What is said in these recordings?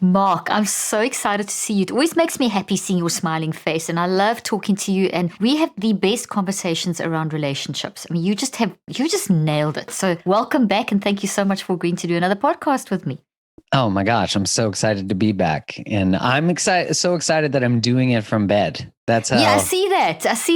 Mark, I'm so excited to see you. It always makes me happy seeing your smiling face, and I love talking to you. And we have the best conversations around relationships. I mean, you just nailed it. So welcome back, and thank you so much for agreeing to do another podcast with me. Oh my gosh, I'm so excited to be back. And I'm so excited that I'm doing it from bed. That's how. Yeah, I see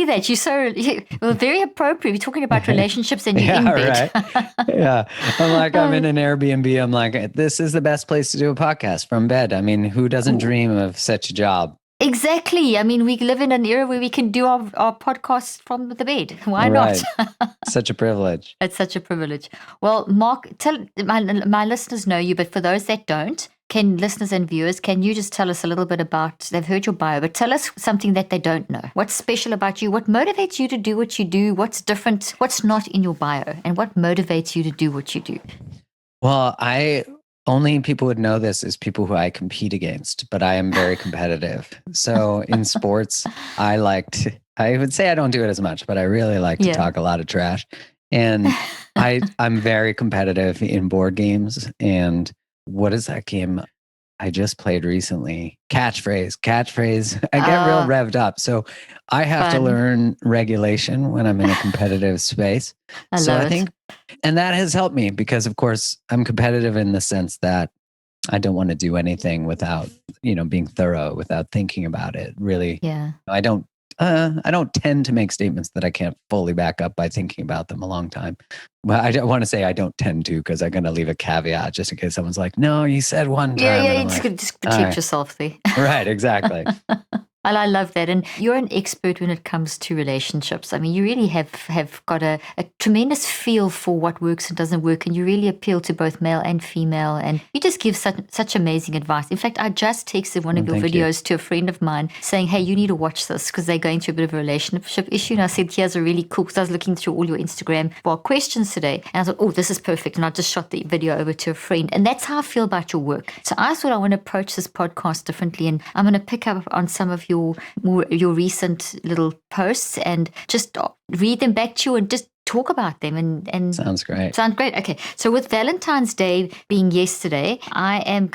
that. Well, very appropriate. We're talking about relationships and you're in bed. Right. Yeah. I'm in an Airbnb. I'm like, this is the best place to do a podcast from bed. I mean, who doesn't dream of such a job? Exactly. I mean, we live in an era where we can do our podcasts from the bed. Why not? Such a privilege. It's such a privilege. Well, Mark, tell my listeners know you, but for those that don't, listeners and viewers, can you just tell us a little bit about, they've heard your bio, but tell us something that they don't know. What's special about you? What motivates you to do what you do? What's different? What's not in your bio? And what motivates you to do what you do? Well, only people would know this as people who I compete against, but I am very competitive. So in sports, I would say I don't do it as much, but I really like to talk a lot of trash. And I'm very competitive in board games. And what is that game I just played recently? Catchphrase. I get real revved up. So I have to learn regulation when I'm in a competitive space. I think, and that has helped me because of course I'm competitive in the sense that I don't want to do anything without, being thorough, without thinking about it. Really. Yeah. I don't tend to make statements that I can't fully back up by thinking about them a long time. Well, I don't want to say I don't tend to because I'm going to leave a caveat just in case someone's like, no, you said one time. Yeah, you just protect yourself there. Right, exactly. I love that. And you're an expert when it comes to relationships. I mean, you really have got a tremendous feel for what works and doesn't work. And you really appeal to both male and female. And you just give such amazing advice. In fact, I just texted one of your videos to a friend of mine saying, hey, you need to watch this because they're going through a bit of a relationship issue. And I said, here's a really cool, because I was looking through all your Instagram bar questions today. And I thought, oh, this is perfect. And I just shot the video over to a friend. And that's how I feel about your work. So I thought I want to approach this podcast differently. And I'm going to pick up on some of your recent little posts and just read them back to you and just talk about them and sounds great. Okay, so with Valentine's Day being yesterday, I'm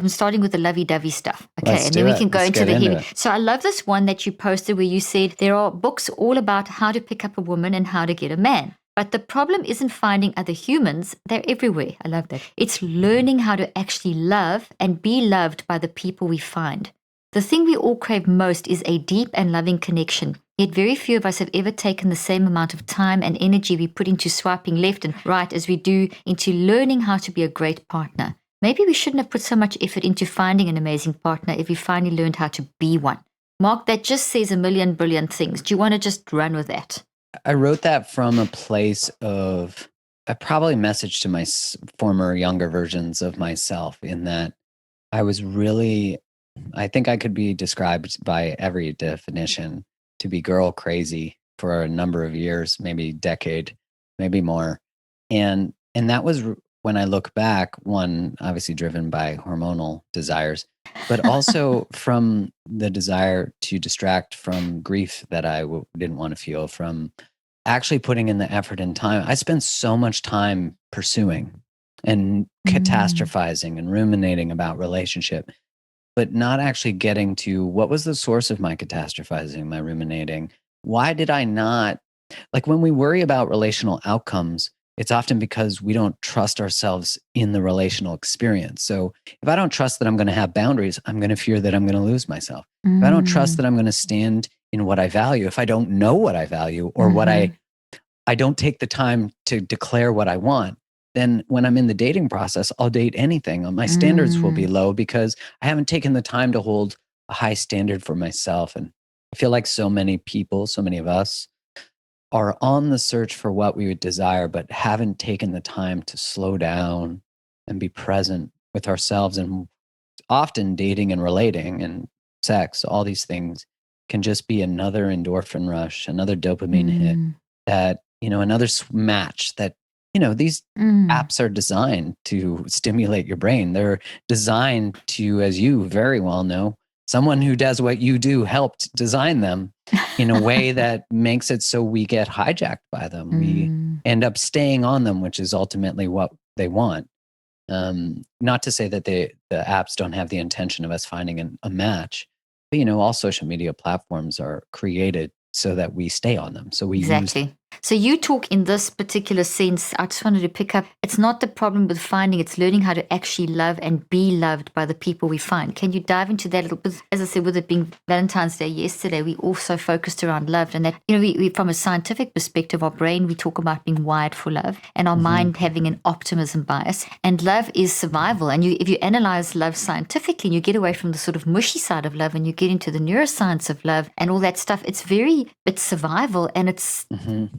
starting with the lovey-dovey stuff. Okay, and then we can go into the heavy. So I love this one that you posted where you said there are books all about how to pick up a woman and how to get a man. But the problem isn't finding other humans. They're everywhere. I love that. It's learning how to actually love and be loved by the people we find. The thing we all crave most is a deep and loving connection. Yet very few of us have ever taken the same amount of time and energy we put into swiping left and right as we do into learning how to be a great partner. Maybe we shouldn't have put so much effort into finding an amazing partner if we finally learned how to be one. Mark, that just says a million brilliant things. Do you want to just run with that? I wrote that from a place of probably message to my former younger versions of myself in that I was really... I think I could be described by every definition to be girl crazy for a number of years, maybe decade, maybe more. And that was when I look back, one, obviously driven by hormonal desires, but also from the desire to distract from grief that I didn't want to feel, from actually putting in the effort and time. I spent so much time pursuing and catastrophizing and ruminating about relationship, but not actually getting to what was the source of my catastrophizing, my ruminating. Why did I not, like when we worry about relational outcomes, it's often because we don't trust ourselves in the relational experience. So if I don't trust that I'm going to have boundaries, I'm going to fear that I'm going to lose myself. If I don't trust that I'm going to stand in what I value, if I don't know what I value or what I don't take the time to declare what I want, then when I'm in the dating process, I'll date anything. My standards will be low because I haven't taken the time to hold a high standard for myself. And I feel like so many people, so many of us are on the search for what we would desire, but haven't taken the time to slow down and be present with ourselves. And often dating and relating and sex, all these things can just be another endorphin rush, another dopamine hit that, another match that, these apps are designed to stimulate your brain. They're designed to, as you very well know, someone who does what you do helped design them in a way that makes it so we get hijacked by them. We end up staying on them, which is ultimately what they want. Not to say that the apps don't have the intention of us finding a match, but all social media platforms are created so that we stay on them. So we use them. So you talk in this particular sense, I just wanted to pick up, it's not the problem with finding, it's learning how to actually love and be loved by the people we find. Can you dive into that a little bit? As I said, with it being Valentine's Day yesterday, we also focused around love, and that, we from a scientific perspective, our brain, we talk about being wired for love, and our mind having an optimism bias, and love is survival. And if you analyze love scientifically, and you get away from the sort of mushy side of love and you get into the neuroscience of love and all that stuff, it's survival, and it's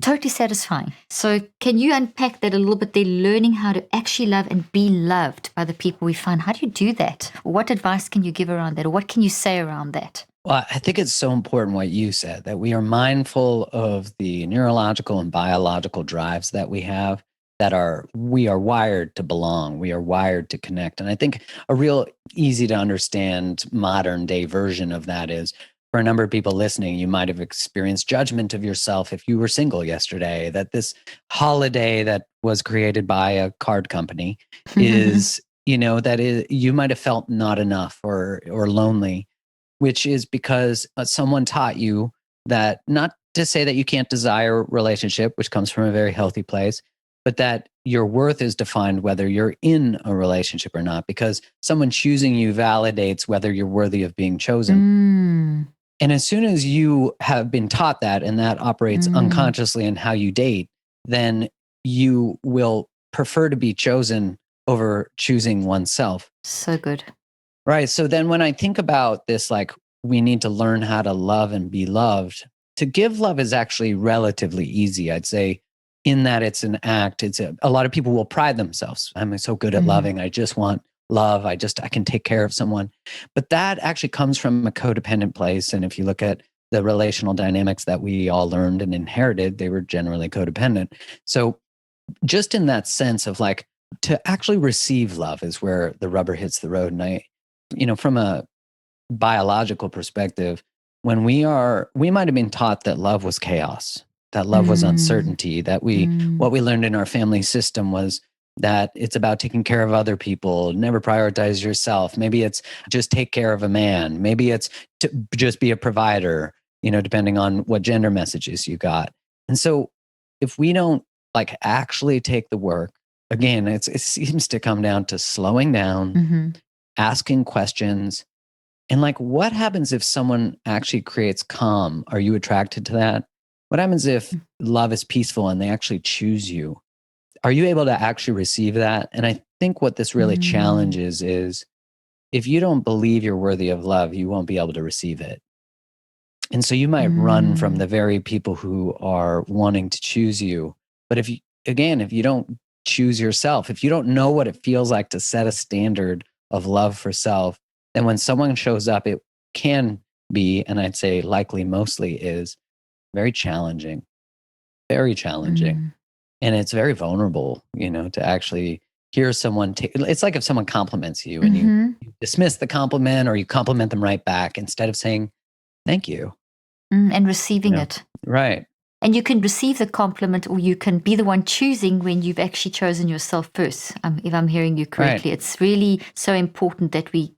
totally satisfying. So can you unpack that a little bit? They're learning how to actually love and be loved by the people we find. How do you do that? What advice can you give around that? Or what can you say around that? Well, I think it's so important what you said, that we are mindful of the neurological and biological drives that we have, we are wired to belong. We are wired to connect. And I think a real easy to understand modern day version of that is, for a number of people listening, you might have experienced judgment of yourself if you were single yesterday, that this holiday that was created by a card company is, you might have felt not enough or lonely, which is because someone taught you that, not to say that you can't desire a relationship, which comes from a very healthy place, but that your worth is defined whether you're in a relationship or not, because someone choosing you validates whether you're worthy of being chosen. And as soon as you have been taught that, and that operates unconsciously in how you date, then you will prefer to be chosen over choosing oneself. So good. Right. So then when I think about this, like, we need to learn how to love and be loved. To give love is actually relatively easy, I'd say, in that it's an act. A lot of people will pride themselves. I'm so good at loving. I just want love. I can take care of someone. But that actually comes from a codependent place. And if you look at the relational dynamics that we all learned and inherited, they were generally codependent. So just in that sense of, like, to actually receive love is where the rubber hits the road. And from a biological perspective, when we might have been taught that love was chaos, that love was uncertainty, that what we learned in our family system was that it's about taking care of other people, never prioritize yourself. Maybe it's just take care of a man. Maybe it's to just be a provider, depending on what gender messages you got. And so if we don't, like, actually take the work, again, it seems to come down to slowing down, asking questions. And, like, what happens if someone actually creates calm? Are you attracted to that? What happens if love is peaceful and they actually choose you? Are you able to actually receive that? And I think what this really challenges is, if you don't believe you're worthy of love, you won't be able to receive it. And so you might run from the very people who are wanting to choose you. But if you don't choose yourself, if you don't know what it feels like to set a standard of love for self, then when someone shows up, it can be, and I'd say likely mostly is, very challenging. And it's very vulnerable, to actually hear someone it's like if someone compliments you and you dismiss the compliment, or you compliment them right back instead of saying thank you. And receiving it. Right. And you can receive the compliment, or you can be the one choosing when you've actually chosen yourself first. If I'm hearing you correctly, It's really so important that we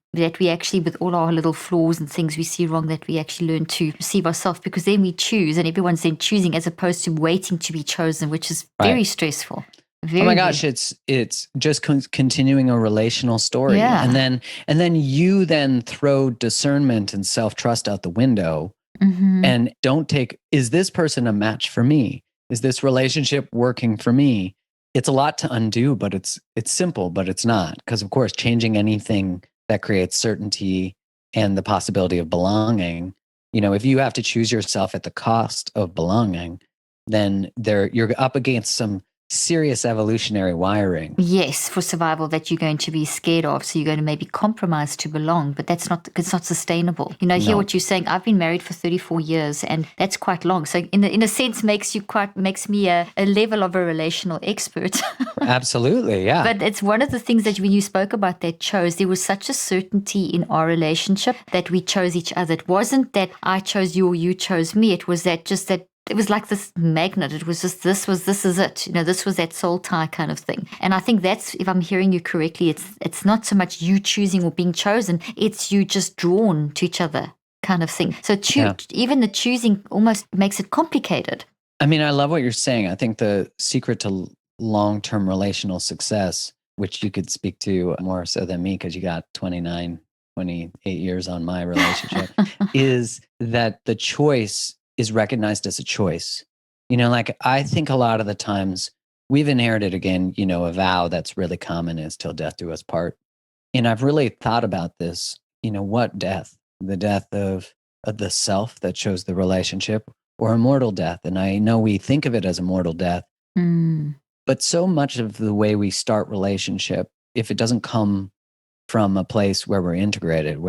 actually, with all our little flaws and things we see wrong, that we actually learn to receive ourselves, because then we choose, and everyone's then choosing as opposed to waiting to be chosen, which is very stressful. Oh my gosh, it's just continuing a relational story. Yeah. And then you throw discernment and self-trust out the window. And don't take, is this person a match for me? Is this relationship working for me? It's a lot to undo, but it's simple, but it's not. Because, of course, changing anything that creates certainty and the possibility of belonging, if you have to choose yourself at the cost of belonging, then you're up against some serious evolutionary wiring. Yes, for survival, that you're going to be scared of. So you're going to maybe compromise to belong, but it's not sustainable. Hear what you're saying. I've been married for 34 years, and that's quite long. So in a sense makes me a level of a relational expert. Absolutely, yeah. But it's one of the things that when you spoke about that there was such a certainty in our relationship that we chose each other. It wasn't that I chose you or you chose me. It was that it was like this magnet. It was just, this is it. This was that soul tie kind of thing. And I think that's, if I'm hearing you correctly, it's not so much you choosing or being chosen, it's you just drawn to each other kind of thing. So even the choosing almost makes it complicated. I mean, I love what you're saying. I think the secret to long-term relational success, which you could speak to more so than me because you got 28 years on my relationship, is that the choice is recognized as a choice. Like I think a lot of the times we've inherited, again, a vow that's really common is till death do us part. And I've really thought about this, what death? The death of the self that chose the relationship, or a mortal death. And I know we think of it as a mortal death, but so much of the way we start relationship, if it doesn't come from a place where we're integrated,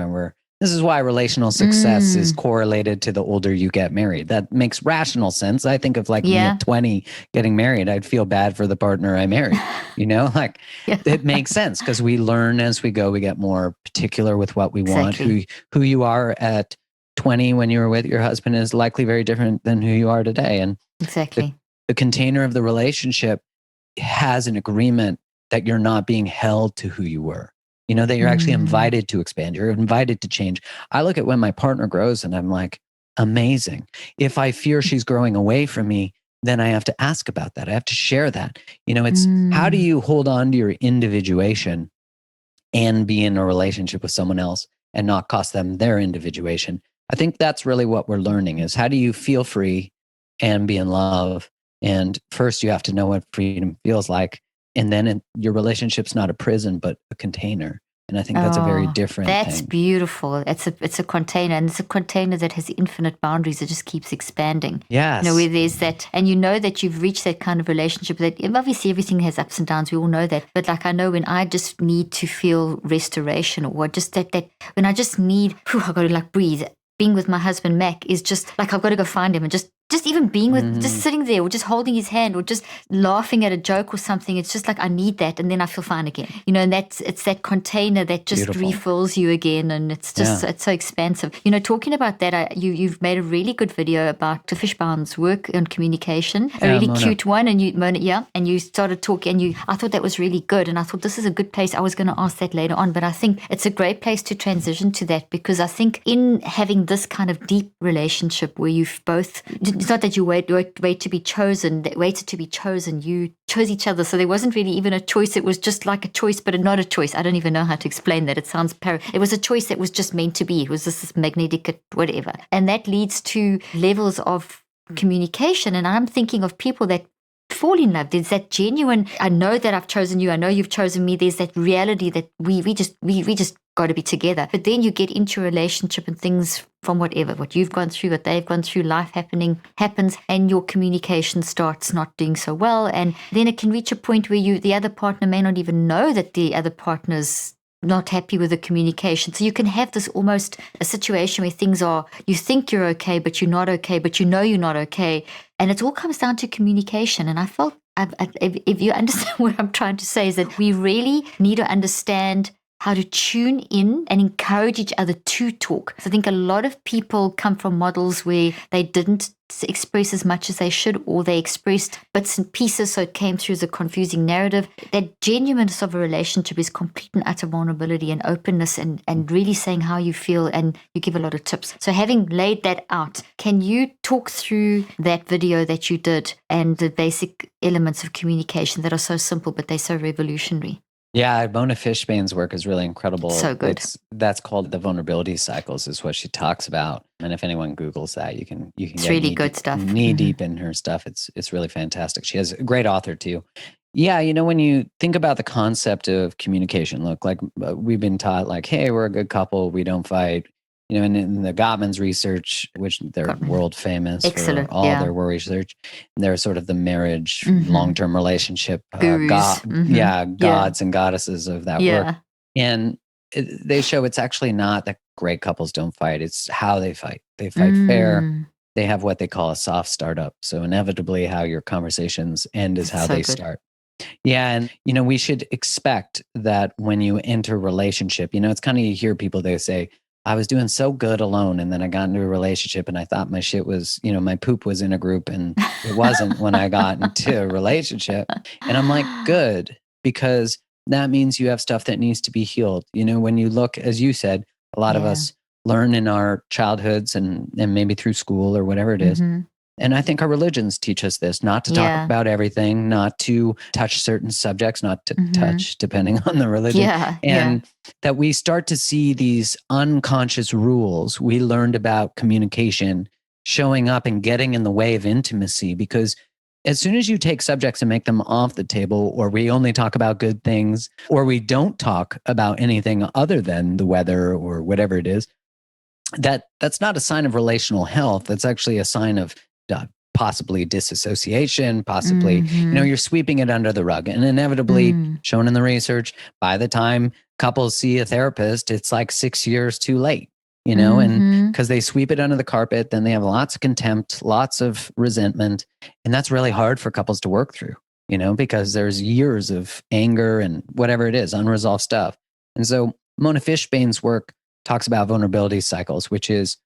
this is why relational success is correlated to the older you get married. That makes rational sense. I think of me at 20 getting married, I'd feel bad for the partner I married, It makes sense because we learn as we go, we get more particular with what we want. Who you are at 20 when you were with your husband is likely very different than who you are today. And exactly, the container of the relationship has an agreement that you're not being held to who you were, that you're actually invited to expand. You're invited to change. I look at when my partner grows and I'm like, amazing. If I fear she's growing away from me, then I have to ask about that. I have to share that. It's how do you hold on to your individuation and be in a relationship with someone else and not cost them their individuation? I think that's really what we're learning is how do you feel free and be in love? And first you have to know what freedom feels like. And then your relationship's not a prison, but a container. And I think that's a very different thing. That's beautiful. It's a container, and it's a container that has infinite boundaries. It just keeps expanding. Yes. Where there's that, and that you've reached that kind of relationship that obviously everything has ups and downs. We all know that. But I know when I just need to feel restoration, or just that when I just need, I've got to breathe. Being with my husband, Mac, is just I've got to go find him and just even being with, just sitting there or just holding his hand or just laughing at a joke or something. It's just I need that, and then I feel fine again. And it's that container that just refills you again, and it's just it's so expansive. Talking about that, you've made a really good video about Fishbound's work on communication, a really Mona. cute one, and and you started talking, and I thought that was really good, and I thought this is a good place. I was going to ask that later on, but I think it's a great place to transition to that, because I think in having this kind of deep relationship where you've both, it's not that you wait to be chosen, waited to be chosen, you chose each other. So there wasn't really even a choice. It was just like a choice, but not a choice. I don't even know how to explain that. It sounds it was a choice that was just meant to be. It was just this magnetic whatever. And that leads to levels of communication. And I'm thinking of people that fall in love. There's that genuine, I know that I've chosen you, I know you've chosen me. There's that reality that we just got to be together. But then you get into a relationship and things from what you've gone through, what they've gone through, life happens, and your communication starts not doing so well. And then it can reach a point where the other partner may not even know that the other partner's not happy with the communication. So you can have this almost a situation where things are, you think you're okay, but you're not okay, but you're not okay. And it all comes down to communication. And I felt, if you understand what I'm trying to say, is that we really need to understand how to tune in and encourage each other to talk. So I think a lot of people come from models where they didn't express as much as they should, or they expressed bits and pieces, so it came through as a confusing narrative. That genuineness of a relationship is complete and utter vulnerability and openness, and really saying how you feel, and you give a lot of tips. So having laid that out, can you talk through that video that you did and the basic elements of communication that are so simple but they're so revolutionary? Yeah, Mona Fishbane's work is really incredible. So good. That's called the vulnerability cycles, is what she talks about. And if anyone Googles that, you can it's get really good stuff. Knee deep in her stuff. It's really fantastic. She has a great author too. Yeah, when you think about the concept of communication, look, we've been taught hey, we're a good couple, we don't fight. And in the Gottman's research, which they're world famous for all their research, they're sort of the marriage, long-term relationship gods and goddesses of that work. And they show it's actually not that great couples don't fight. It's how they fight. They fight fair. They have what they call a soft startup. So inevitably how your conversations end is how they start. Yeah. And, we should expect that when you enter a relationship, it's kind of, you hear people, they say, I was doing so good alone. And then I got into a relationship and I thought my shit was, my poop was in a group and it wasn't when I got into a relationship. And I'm like, good, because that means you have stuff that needs to be healed. When you look, as you said, a lot of us learn in our childhoods and maybe through school or whatever it is. And I think our religions teach us this, not to talk about everything, not to touch certain subjects, not to touch, depending on the religion. And that we start to see these unconscious rules we learned about communication showing up and getting in the way of intimacy. Because as soon as you take subjects and make them off the table, or we only talk about good things, or we don't talk about anything other than the weather or whatever it is, that's not a sign of relational health. That's actually a sign of possibly disassociation, possibly, you're sweeping it under the rug. And inevitably, shown in the research, by the time couples see a therapist, it's like 6 years too late, and because they sweep it under the carpet, then they have lots of contempt, lots of resentment. And that's really hard for couples to work through, because there's years of anger and whatever it is, unresolved stuff. And so Mona Fishbane's work talks about vulnerability cycles, which is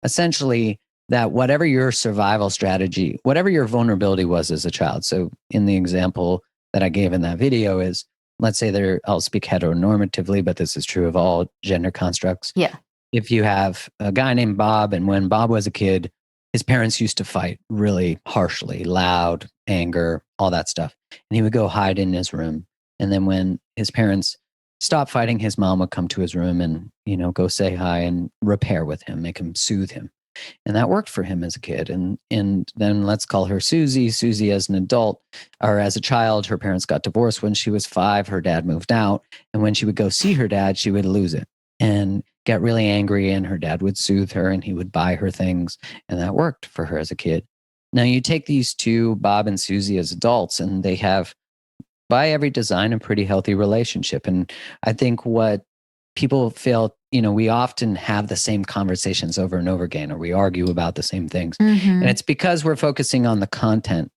essentially that whatever your survival strategy, whatever your vulnerability was as a child. So in the example that I gave in that video is, let's say I'll speak heteronormatively, but this is true of all gender constructs. Yeah. If you have a guy named Bob, and when Bob was a kid, his parents used to fight really harshly, loud, anger, all that stuff. And he would go hide in his room. And then when his parents stopped fighting, his mom would come to his room and, go say hi and repair with him, make him soothe him. And that worked for him as a kid. And then let's call her Susie. Susie, as an adult or as a child, her parents got divorced when she was 5. Her dad moved out. And when she would go see her dad, she would lose it and get really angry. And her dad would soothe her and he would buy her things. And that worked for her as a kid. Now you take these two, Bob and Susie, as adults, and they have, by every design, a pretty healthy relationship. And I think what people feel, we often have the same conversations over and over again, or we argue about the same things. And it's because we're focusing on the content.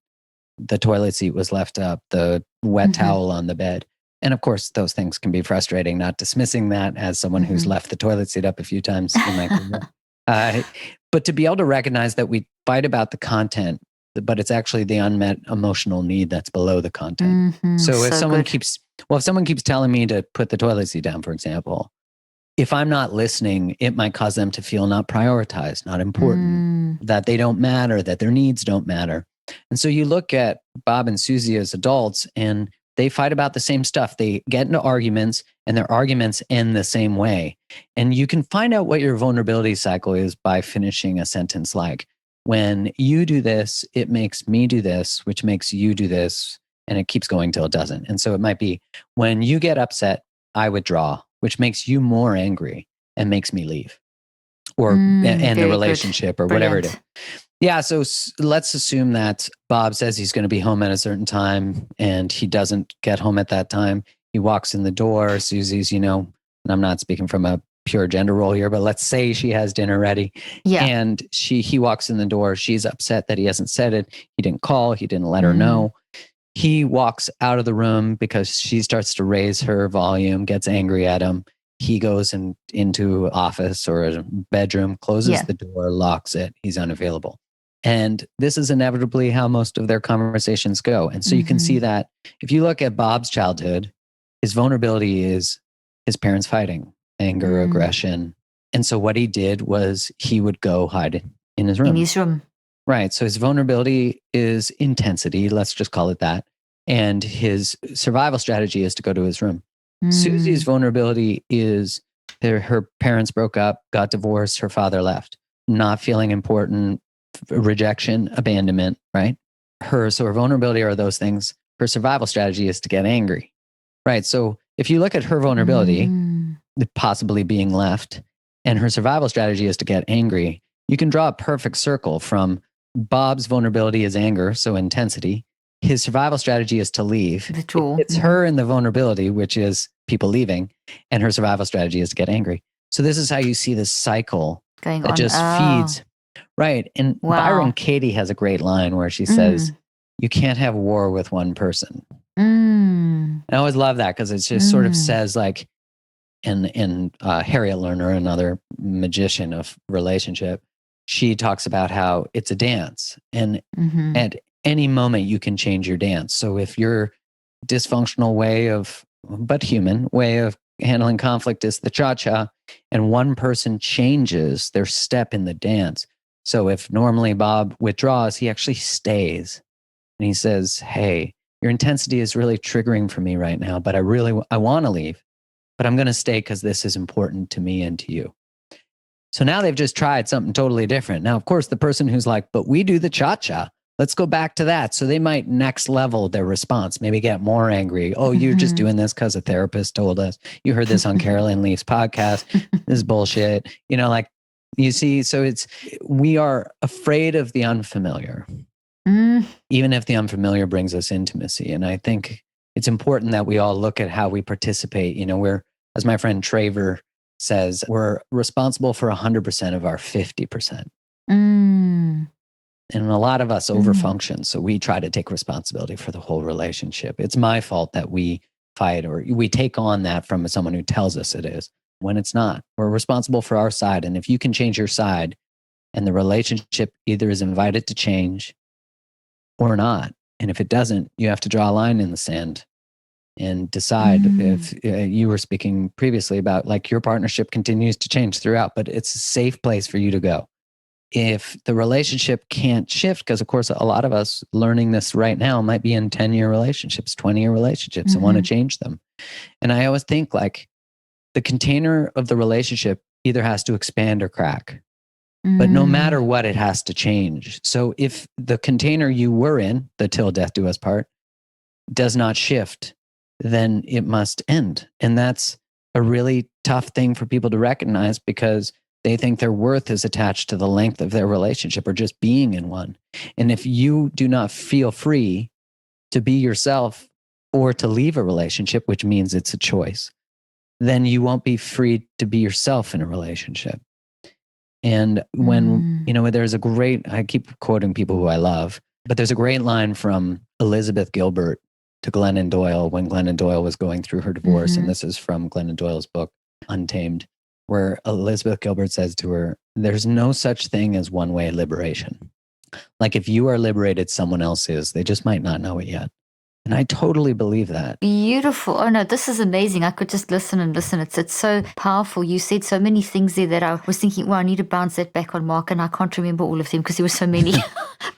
The toilet seat was left up, the wet towel on the bed. And of course, those things can be frustrating, not dismissing that as someone who's left the toilet seat up a few times in my career. But to be able to recognize that we fight about the content, but it's actually the unmet emotional need that's below the content. So if someone keeps telling me to put the toilet seat down, for example, if I'm not listening, it might cause them to feel not prioritized, not important, that they don't matter, that their needs don't matter. And so you look at Bob and Susie as adults, and they fight about the same stuff. They get into arguments, and their arguments end the same way. And you can find out what your vulnerability cycle is by finishing a sentence like, when you do this, it makes me do this, which makes you do this, and it keeps going till it doesn't. And so it might be, when you get upset, I withdraw, which makes you more angry and makes me leave or end the relationship or whatever it is. Yeah. So let's assume that Bob says he's going to be home at a certain time and he doesn't get home at that time. He walks in the door. Susie's, and I'm not speaking from a pure gender role here, but let's say she has dinner ready. Yeah. And he walks in the door. She's upset that he hasn't said it. He didn't call. He didn't let her know. He walks out of the room because she starts to raise her volume, gets angry at him. He goes into office or a bedroom, closes the door, locks it. He's unavailable. And this is inevitably how most of their conversations go. And so you can see that if you look at Bob's childhood, his vulnerability is his parents fighting, anger, aggression. And so what he did was he would go hide in his room. Right. So his vulnerability is intensity. Let's just call it that. And his survival strategy is to go to his room. Susie's vulnerability is her parents broke up, got divorced, her father left, not feeling important, rejection, abandonment, right? Her vulnerability are those things. Her survival strategy is to get angry, right? So if you look at her vulnerability, possibly being left, and her survival strategy is to get angry, you can draw a perfect circle from Bob's vulnerability is anger, so intensity. His survival strategy is to leave. It's her in the vulnerability, which is people leaving, and her survival strategy is to get angry. So this is how you see this cycle that just feeds. Right. And Byron Katie has a great line where she says, you can't have war with one person. And I always love that because it just sort of says like, and Harriet Lerner, another magician of relationship, she talks about how it's a dance, and at any moment you can change your dance. So if your dysfunctional but human way of handling conflict is the cha-cha, and one person changes their step in the dance. So if normally Bob withdraws, he actually stays. And he says, hey, your intensity is really triggering for me right now, but I want to leave, but I'm going to stay because this is important to me and to you. So now they've just tried something totally different. Now, of course, the person who's like, but we do the cha-cha, let's go back to that. So they might next level their response, maybe get more angry. Oh, you're just doing this because a therapist told us. You heard this on Carolyn Leaf's podcast. This is bullshit. Like you see, so we are afraid of the unfamiliar, even if the unfamiliar brings us intimacy. And I think it's important that we all look at how we participate. We're, as my friend Traver says, we're responsible for 100% of our 50%. And a lot of us overfunction. So we try to take responsibility for the whole relationship. It's my fault that we fight, or we take on that from someone who tells us it is, when it's not. We're responsible for our side. And if you can change your side, and the relationship either is invited to change or not. And if it doesn't, you have to draw a line in the sand and decide. If you were speaking previously about like your partnership continues to change throughout, but it's a safe place for you to go. If the relationship can't shift, because of course, a lot of us learning this right now might be in 10-year relationships, 20-year relationships and want to change them. And I always think like the container of the relationship either has to expand or crack. But no matter what, it has to change. So if the container you were in, the till death do us part, does not shift, then it must end. And that's a really tough thing for people to recognize, because they think their worth is attached to the length of their relationship or just being in one. And if you do not feel free to be yourself or to leave a relationship, which means it's a choice, then you won't be free to be yourself in a relationship. And when, there's I keep quoting people who I love, but there's a great line from Elizabeth Gilbert to Glennon Doyle when Glennon Doyle was going through her divorce. And this is from Glennon Doyle's book, Untamed, where Elizabeth Gilbert says to her, there's no such thing as one-way liberation. Like if you are liberated, someone else is. They just might not know it yet. And I totally believe that. Beautiful. Oh no, this is amazing. I could just listen and listen. It's so powerful. You said so many things there that I was thinking, well, I need to bounce that back on Mark, and I can't remember all of them because there were so many.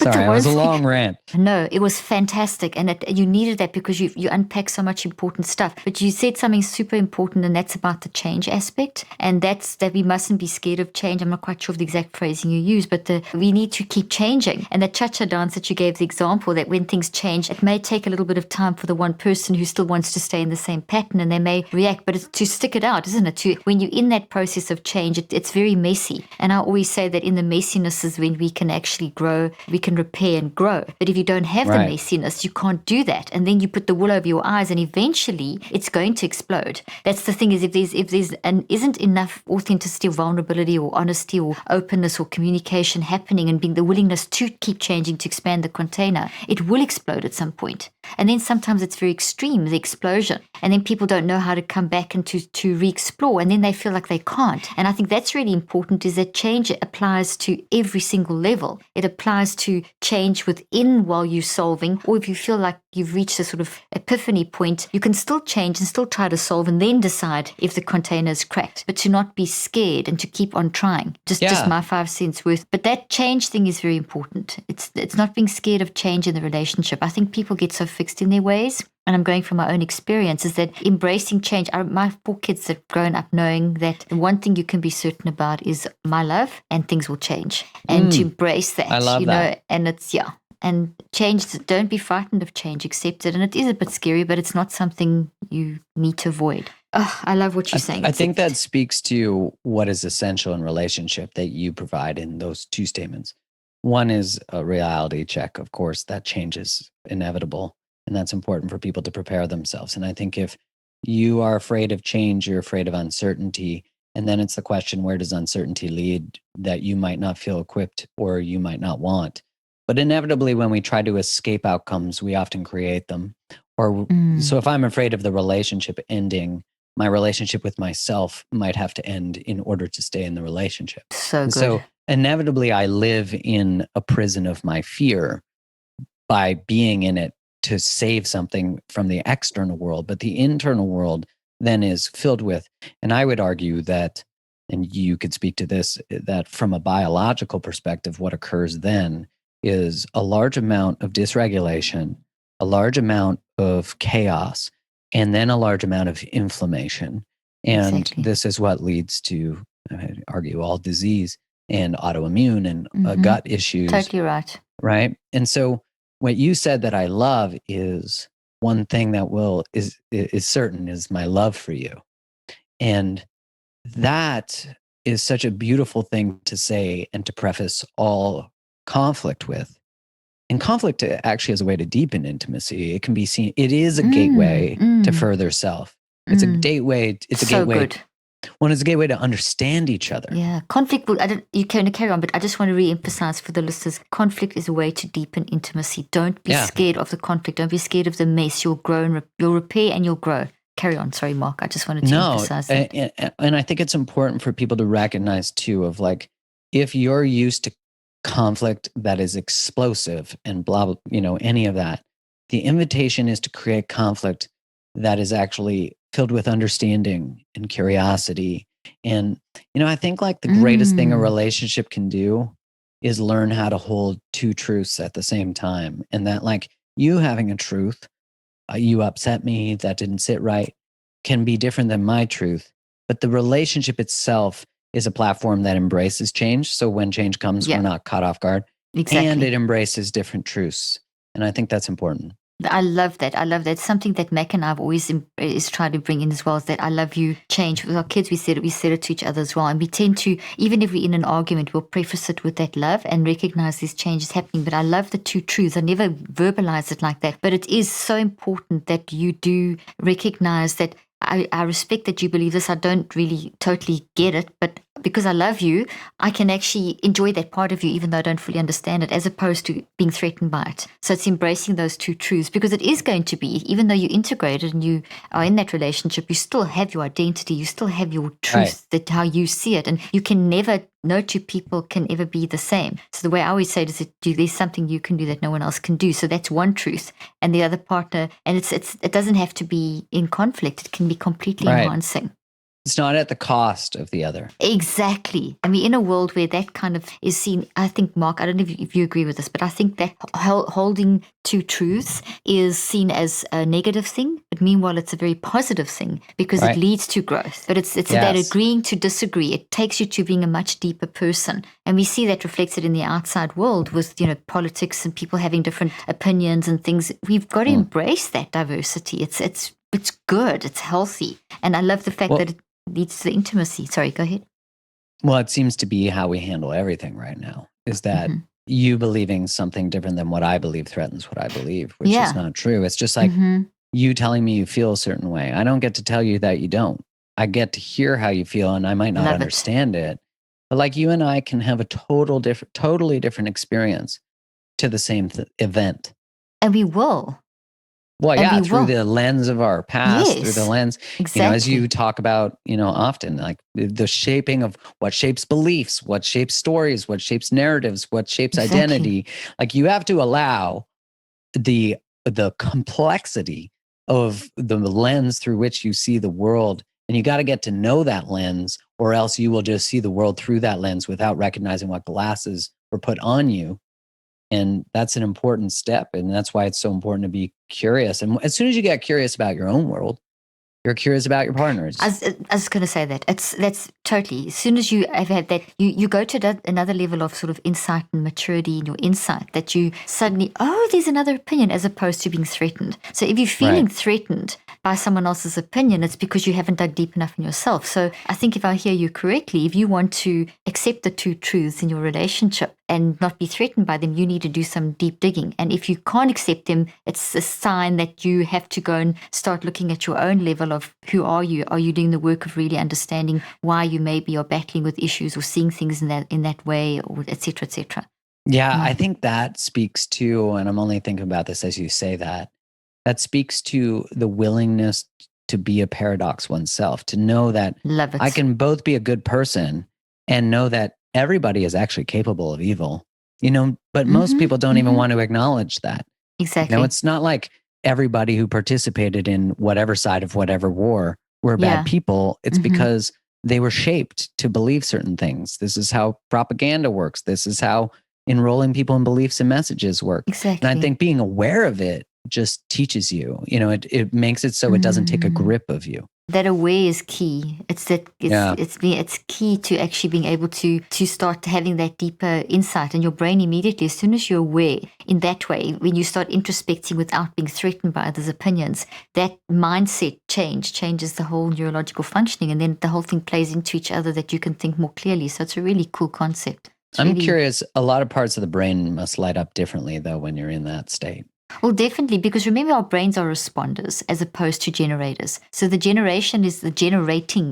Sorry, it was a long rant. No, it was fantastic. And you needed that because you unpack so much important stuff. But you said something super important, and that's about the change aspect. And that's that we mustn't be scared of change. I'm not quite sure of the exact phrasing you use, but we need to keep changing. And the cha-cha dance that you gave the example, that when things change, it may take a little bit of time for the one person who still wants to stay in the same pattern, and they may react, but it's to stick it out, isn't it? When you're in that process of change, it's very messy. And I always say that in the messiness is when we can actually grow, we can repair and grow. But if you don't have the messiness, you can't do that. And then you put the wool over your eyes, and eventually it's going to explode. That's the thing, is if there's isn't enough authenticity or vulnerability or honesty or openness or communication happening, and being the willingness to keep changing, to expand the container, it will explode at some point. And then sometimes it's very extreme, the explosion. And then people don't know how to come back and to re-explore. And then they feel like they can't. And I think that's really important, is that change applies to every single level. It applies to change within while you're solving. Or if you feel like you've reached a sort of epiphany point, you can still change and still try to solve, and then decide if the container is cracked. But to not be scared and to keep on trying. Just my 5 cents worth. But that change thing is very important. It's not being scared of change in the relationship. I think people get so fixed in their ways, and I'm going from my own experience, is that embracing change. My 4 kids have grown up knowing that the one thing you can be certain about is my love, and things will change. And to embrace that, I love that. And it's, and change, don't be frightened of change, accept it. And it is a bit scary, but it's not something you need to avoid. Oh, I love what you're saying. I think that speaks to what is essential in relationship that you provide in those 2 statements. One is a reality check, of course, that change is inevitable. And that's important for people to prepare themselves. And I think if you are afraid of change, you're afraid of uncertainty. And then it's the question, where does uncertainty lead, that you might not feel equipped or you might not want? But inevitably, when we try to escape outcomes, we often create them. So if I'm afraid of the relationship ending, my relationship with myself might have to end in order to stay in the relationship. So good. So inevitably, I live in a prison of my fear by being in it to save something from the external world. But the internal world then is filled with, and I would argue that, and you could speak to this, that from a biological perspective, what occurs then is a large amount of dysregulation, a large amount of chaos, and then a large amount of inflammation. And this is what leads to, I'd argue, all disease and autoimmune and gut issues. Totally right. Right. And so what you said that I love is one thing that is certain is my love for you. And that is such a beautiful thing to say and to preface all conflict with. And conflict actually is a way to deepen intimacy. It can be seen, it is a gateway to further self. It's a gateway. It's a gateway. Good. One is a gateway to understand each other. Yeah, conflict. You can carry on, but I just want to re-emphasize for the listeners: conflict is a way to deepen intimacy. Don't be scared of the conflict. Don't be scared of the mess. You'll grow and you'll repair and you'll grow. Carry on. Sorry, Mark. I just wanted to emphasize that. And I think it's important for people to recognize too, of like, if you're used to conflict that is explosive and blah, blah, any of that, the invitation is to create conflict that is actually filled with understanding and curiosity. And, I think like the greatest thing a relationship can do is learn how to hold two truths at the same time. And that, like, you having a truth, you upset me, that didn't sit right, can be different than my truth. But the relationship itself is a platform that embraces change. So when change comes, we're not caught off guard. Exactly. And it embraces different truths. And I think that's important. I love that. Something that Mac and I have always is trying to bring in as well, is that I love you change. With our kids, we said it to each other as well. And we tend to, even if we're in an argument, we'll preface it with that love and recognize these changes happening. But I love the two truths. I never verbalize it like that. But it is so important that you do recognize that I respect that you believe this. I don't really totally get it, but because I love you, I can actually enjoy that part of you, even though I don't fully understand it, as opposed to being threatened by it. So it's embracing those two truths, because it is going to be, even though you integrated and you are in that relationship, you still have your identity, you still have your truth, that how you see it, and you can never, no two people can ever be the same. So the way I always say it is that there's something you can do that no one else can do. So that's one truth. And the other partner, and it doesn't have to be in conflict. It can be completely enhancing. It's not at the cost of the other. Exactly. I mean, in a world where that kind of is seen, I think, Mark, I don't know if you agree with this, but I think that holding two truths is seen as a negative thing, but meanwhile, it's a very positive thing, because it leads to growth. But it's that agreeing to disagree. It takes you to being a much deeper person. And we see that reflected in the outside world with, politics and people having different opinions and things. We've got to embrace that diversity. It's good. It's healthy. And I love the fact that it leads to the intimacy. Sorry, go ahead. Well, it seems to be how we handle everything right now, is that you believing something different than what I believe threatens what I believe, which is not true. It's just like you telling me you feel a certain way. I don't get to tell you that you don't. I get to hear how you feel, and I might not understand it. But like, you and I can have a totally different experience to the same event. And we will. Well, through the lens of our past, through the lens, as you talk about, often, like the shaping of what shapes beliefs, what shapes stories, what shapes narratives, what shapes identity. Like, you have to allow the complexity of the lens through which you see the world. And you got to get to know that lens, or else you will just see the world through that lens without recognizing what glasses were put on you. And that's an important step. And that's why it's so important to be curious. And as soon as you get curious about your own world, you're curious about your partners. I was going to say that. That's totally. As soon as you have had that, you go to another level of sort of insight and maturity in your insight, that you suddenly, there's another opinion, as opposed to being threatened. So if you're feeling threatened by someone else's opinion, it's because you haven't dug deep enough in yourself. So I think, if I hear you correctly, if you want to accept the two truths in your relationship and not be threatened by them, you need to do some deep digging. And if you can't accept them, it's a sign that you have to go and start looking at your own level of, who are you? Are you doing the work of really understanding why you maybe are battling with issues, or seeing things in that way, or et cetera, et cetera? Yeah, I think that speaks to, and I'm only thinking about this as you say that speaks to the willingness to be a paradox oneself, to know that I can both be a good person and know that everybody is actually capable of evil, but most people don't even want to acknowledge that. Exactly. It's not like everybody who participated in whatever side of whatever war were bad people. It's because they were shaped to believe certain things. This is how propaganda works. This is how enrolling people in beliefs and messages work. Exactly. And I think being aware of it just teaches you, it makes it so it doesn't take a grip of you. That aware is key. It's key to actually being able to start having that deeper insight, and your brain immediately, as soon as you're aware in that way, when you start introspecting without being threatened by others' opinions, that mindset changes the whole neurological functioning, and then the whole thing plays into each other that you can think more clearly. So it's a really cool concept. I'm curious, a lot of parts of the brain must light up differently though when you're in that state. Well, definitely, because remember, our brains are responders as opposed to generators. So the generating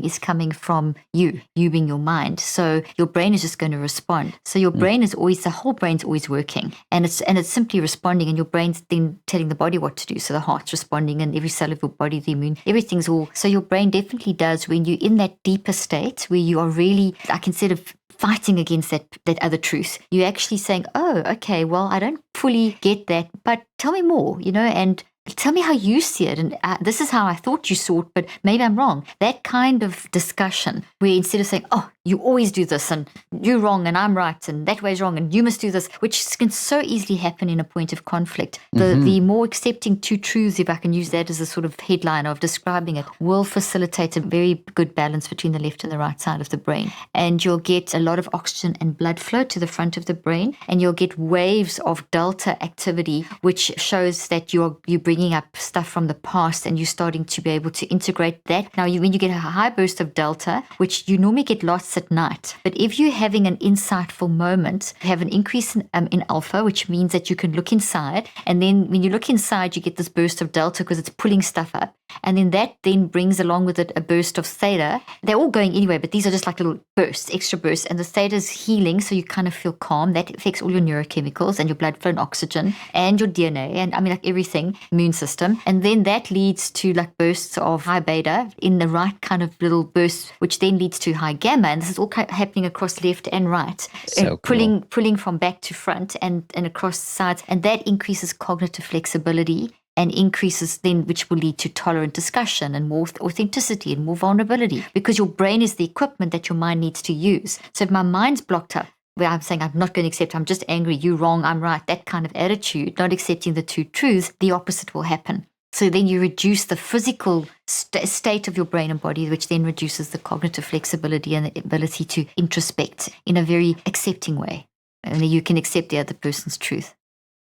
is coming from you being your mind. So your brain is just going to respond. So your brain is always, the whole brain's always working, and it's simply responding, and your brain's then telling the body what to do. So the heart's responding, and every cell of your body, the immune, everything's all. So your brain definitely does, when you're in that deeper state where you are really, like, instead of fighting against that other truth, you're actually saying, oh, okay, well, I don't fully get that, but tell me more, and tell me how you see it, and this is how I thought you saw it, but maybe I'm wrong. That kind of discussion, where instead of saying, oh, you always do this, and you're wrong, and I'm right, and that way's wrong, and you must do this, which can so easily happen in a point of conflict. The more accepting two truths, if I can use that as a sort of headline of describing it, will facilitate a very good balance between the left and the right side of the brain. And you'll get a lot of oxygen and blood flow to the front of the brain, and you'll get waves of delta activity, which shows that you're bringing up stuff from the past, and you're starting to be able to integrate that. Now, when you get a high burst of delta, which you normally get lots at night, but if you're having an insightful moment, you have an increase in alpha, which means that you can look inside, and then when you look inside, you get this burst of delta because it's pulling stuff up, and then that then brings along with it a burst of theta. They're all going anyway, but these are just like little bursts, extra bursts, and the theta is healing, so you kind of feel calm. That affects all your neurochemicals and your blood flow and oxygen and your DNA, and like everything, immune system. And then that leads to like bursts of high beta in the right kind of little bursts, which then leads to high gamma, and this is all happening across left and right, so cool. pulling from back to front and across sides, and that increases cognitive flexibility and increases then, which will lead to tolerant discussion and more authenticity and more vulnerability, because your brain is the equipment that your mind needs to use. So if my mind's blocked up, where I'm saying I'm not going to accept, I'm just angry, you're wrong, I'm right, that kind of attitude, not accepting the two truths, the opposite will happen. So then you reduce the physical state of your brain and body, which then reduces the cognitive flexibility and the ability to introspect in a very accepting way. And you can accept the other person's truth.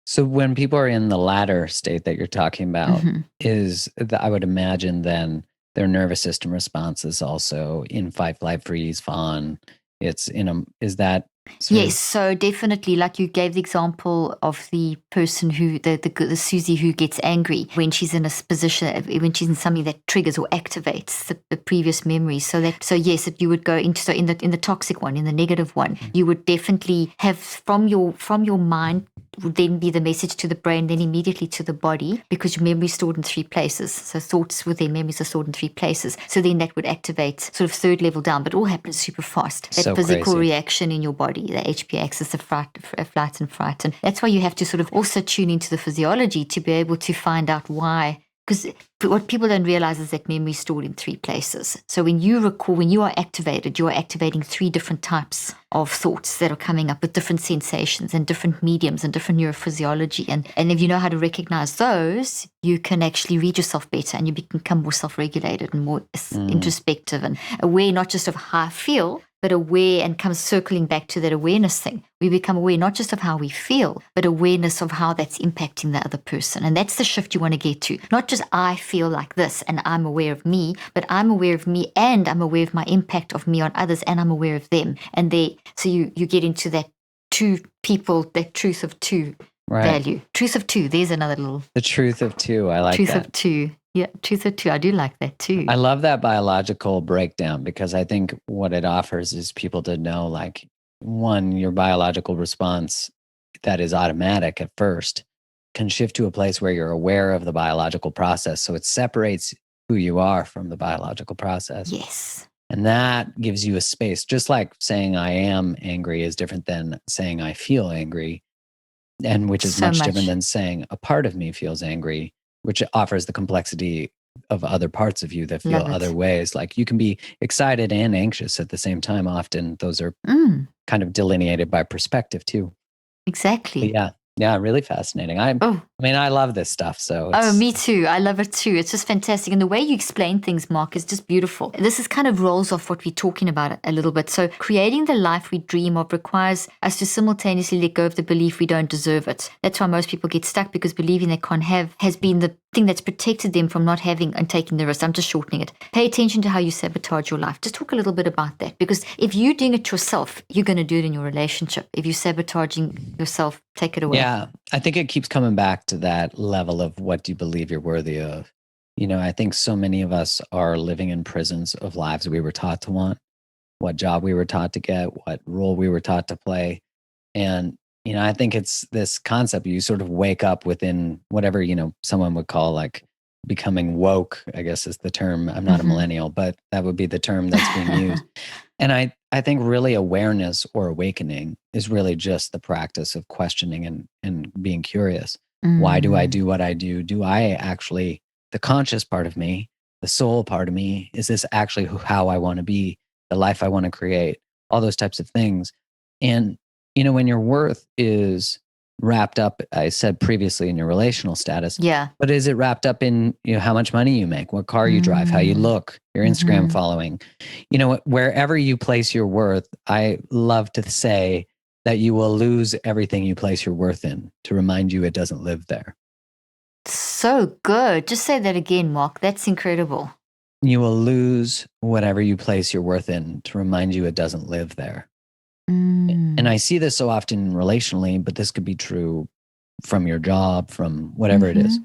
So when people are in the latter state that you're talking about, I would imagine then their nervous system response is also in fight, flight, freeze, fawn. Is that? Yes, so definitely, like you gave the example of the person who, the Susie who gets angry when she's in a position, when she's in something that triggers or activates the previous memory. So yes, if you would go into, so in the toxic one, in the negative one, you would definitely have from your mind would then be the message to the brain, then immediately to the body, because your memory is stored in 3 places. So thoughts with their memories are stored in 3 places. So then that would activate sort of 3rd level down, but it all happens super fast. That physical reaction in your body, the HPA axis of flight and fright. And that's why you have to sort of also tune into the physiology to be able to find out why. Because what people don't realize is that memory is stored in 3 places. So when you recall, when you are activated, you are activating 3 different types of thoughts that are coming up with different sensations and different mediums and different neurophysiology. And if you know how to recognize those, you can actually read yourself better, and you become more self-regulated and more introspective and aware, not just of how I feel, but aware, and comes circling back to that awareness thing. We become aware not just of how we feel, but awareness of how that's impacting the other person. And that's the shift you want to get to. Not just I feel like this and I'm aware of me, but I'm aware of me and I'm aware of my impact of me on others, and I'm aware of them. And so you get into that 2 people, that truth of 2 value. Truth of 2, there's another little. The truth of 2, I like truth that. Truth of 2. Yeah, truth of 2. I do like that too. I love that biological breakdown, because I think what it offers is people to know, like, 1, your biological response that is automatic at first can shift to a place where you're aware of the biological process. So it separates who you are from the biological process. Yes. And that gives you a space, just like saying I am angry is different than saying I feel angry, and which is much different than saying a part of me feels angry, which offers the complexity of other parts of you that feel other ways. Like you can be excited and anxious at the same time. Often those are kind of delineated by perspective too. Exactly. But yeah, really fascinating. I mean, I love this stuff. So me too. I love it too. It's just fantastic. And the way you explain things, Mark, is just beautiful. This is kind of rolls off what we're talking about a little bit. So creating the life we dream of requires us to simultaneously let go of the belief we don't deserve it. That's why most people get stuck, because believing they can't have has been the thing that's protected them from not having and taking the risk. I'm just shortening it. Pay attention to how you sabotage your life. Just talk a little bit about that, because if you're doing it yourself, you're going to do it in your relationship. If you're sabotaging yourself, take it away. Yeah, I think it keeps coming back to that level of what do you believe you're worthy of? I think so many of us are living in prisons of lives we were taught to want, what job we were taught to get, what role we were taught to play. And, I think it's this concept, you sort of wake up within whatever, someone would call like becoming woke, I guess is the term. I'm not a millennial, but that would be the term that's being used. And I think really awareness or awakening is really just the practice of questioning and being curious. Why do I do what I do? Do I actually, the conscious part of me, the soul part of me, is this actually how I want to be, the life I want to create, all those types of things. And, when your worth is wrapped up, I said previously, in your relational status. Yeah. But is it wrapped up in how much money you make, what car you drive, how you look, your Instagram following? Wherever you place your worth, I love to say that you will lose everything you place your worth in to remind you it doesn't live there. So good. Just say that again, Mark. That's incredible. You will lose whatever you place your worth in to remind you it doesn't live there. And I see this so often relationally, but this could be true from your job, from whatever it is,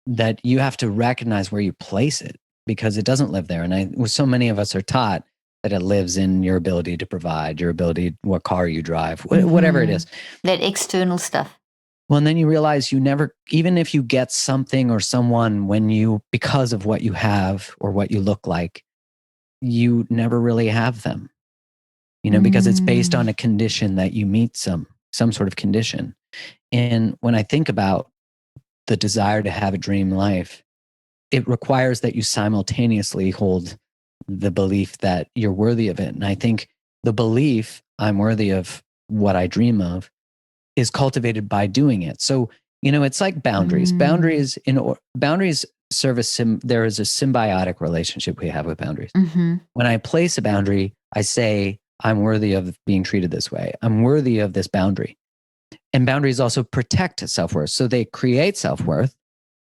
that you have to recognize where you place it, because it doesn't live there. And so many of us are taught that it lives in your ability to provide, your ability, what car you drive, whatever it is. That external stuff. Well, and then you realize you never, even if you get something or someone because of what you have or what you look like, you never really have them, because it's based on a condition that you meet some sort of condition. And when I think about the desire to have a dream life, it requires that you simultaneously hold the belief that you're worthy of it. And I think the belief I'm worthy of what I dream of is cultivated by doing it. So, it's like boundaries. Boundaries serve there is a symbiotic relationship we have with boundaries. When I place a boundary, I say, I'm worthy of being treated this way. I'm worthy of this boundary. And boundaries also protect self-worth. So they create self-worth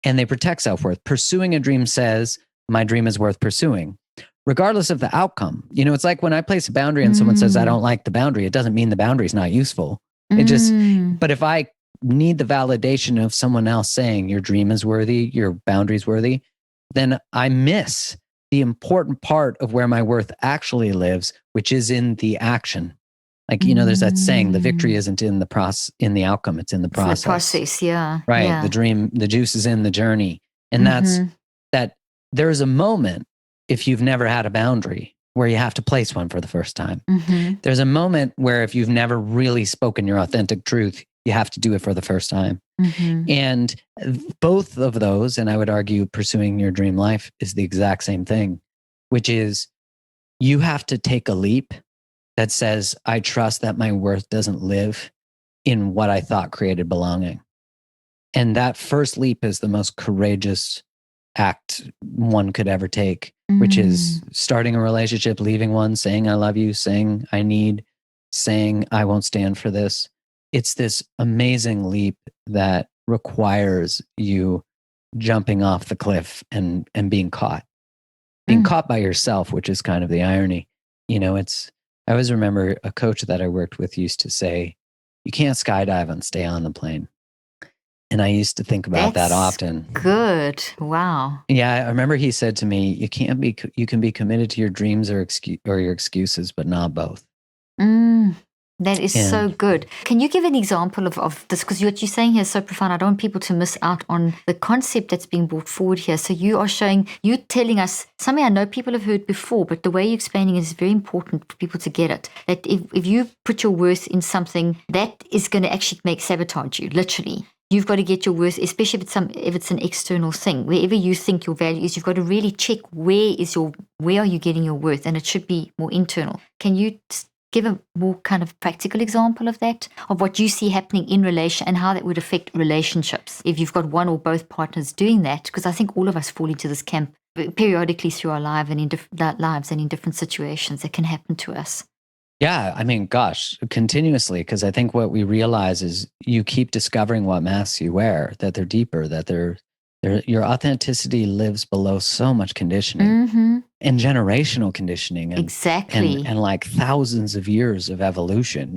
and they protect self-worth. Pursuing a dream says, my dream is worth pursuing, regardless of the outcome. It's like when I place a boundary and someone says, I don't like the boundary, it doesn't mean the boundary is not useful. But if I need the validation of someone else saying your dream is worthy, your boundary is worthy, then I miss the important part of where my worth actually lives, which is in the action. Like, there's that saying, the victory isn't in the outcome, it's in the process. The process, yeah. Right. Yeah. The dream, the juice is in the journey. And that's that there is a moment, if you've never had a boundary, where you have to place one for the first time. There's a moment where if you've never really spoken your authentic truth, you have to do it for the first time. And both of those, and I would argue pursuing your dream life is the exact same thing, which is you have to take a leap that says, I trust that my worth doesn't live in what I thought created belonging. And that first leap is the most courageous act one could ever take, which is starting a relationship, leaving one, saying I love you, saying I need, saying I won't stand for this. It's this amazing leap that requires you jumping off the cliff and being caught by yourself, which is kind of the irony. I always remember a coach that I worked with used to say, you can't skydive and stay on the plane. And I used to think about that often. Good. Wow. Yeah, I remember he said to me, you can be committed to your dreams or your excuses, but not both. That is so good. Can you give an example of this? Because what you're saying here is so profound. I don't want people to miss out on the concept that's being brought forward here. So you're telling us something I know people have heard before, but the way you're explaining it is very important for people to get it. That if you put your worth in something, that is going to actually sabotage you, literally. You've got to get your worth, especially if it's an external thing. Wherever you think your value is, you've got to really check where are you getting your worth, and it should be more internal. Can you give a more kind of practical example of that, of what you see happening in relation and how that would affect relationships if you've got one or both partners doing that? Because I think all of us fall into this camp periodically through our lives and in different situations that can happen to us. Yeah, I mean, gosh, continuously, because I think what we realize is you keep discovering what masks you wear, that they're deeper, that your authenticity lives below so much conditioning and generational conditioning and like thousands of years of evolution.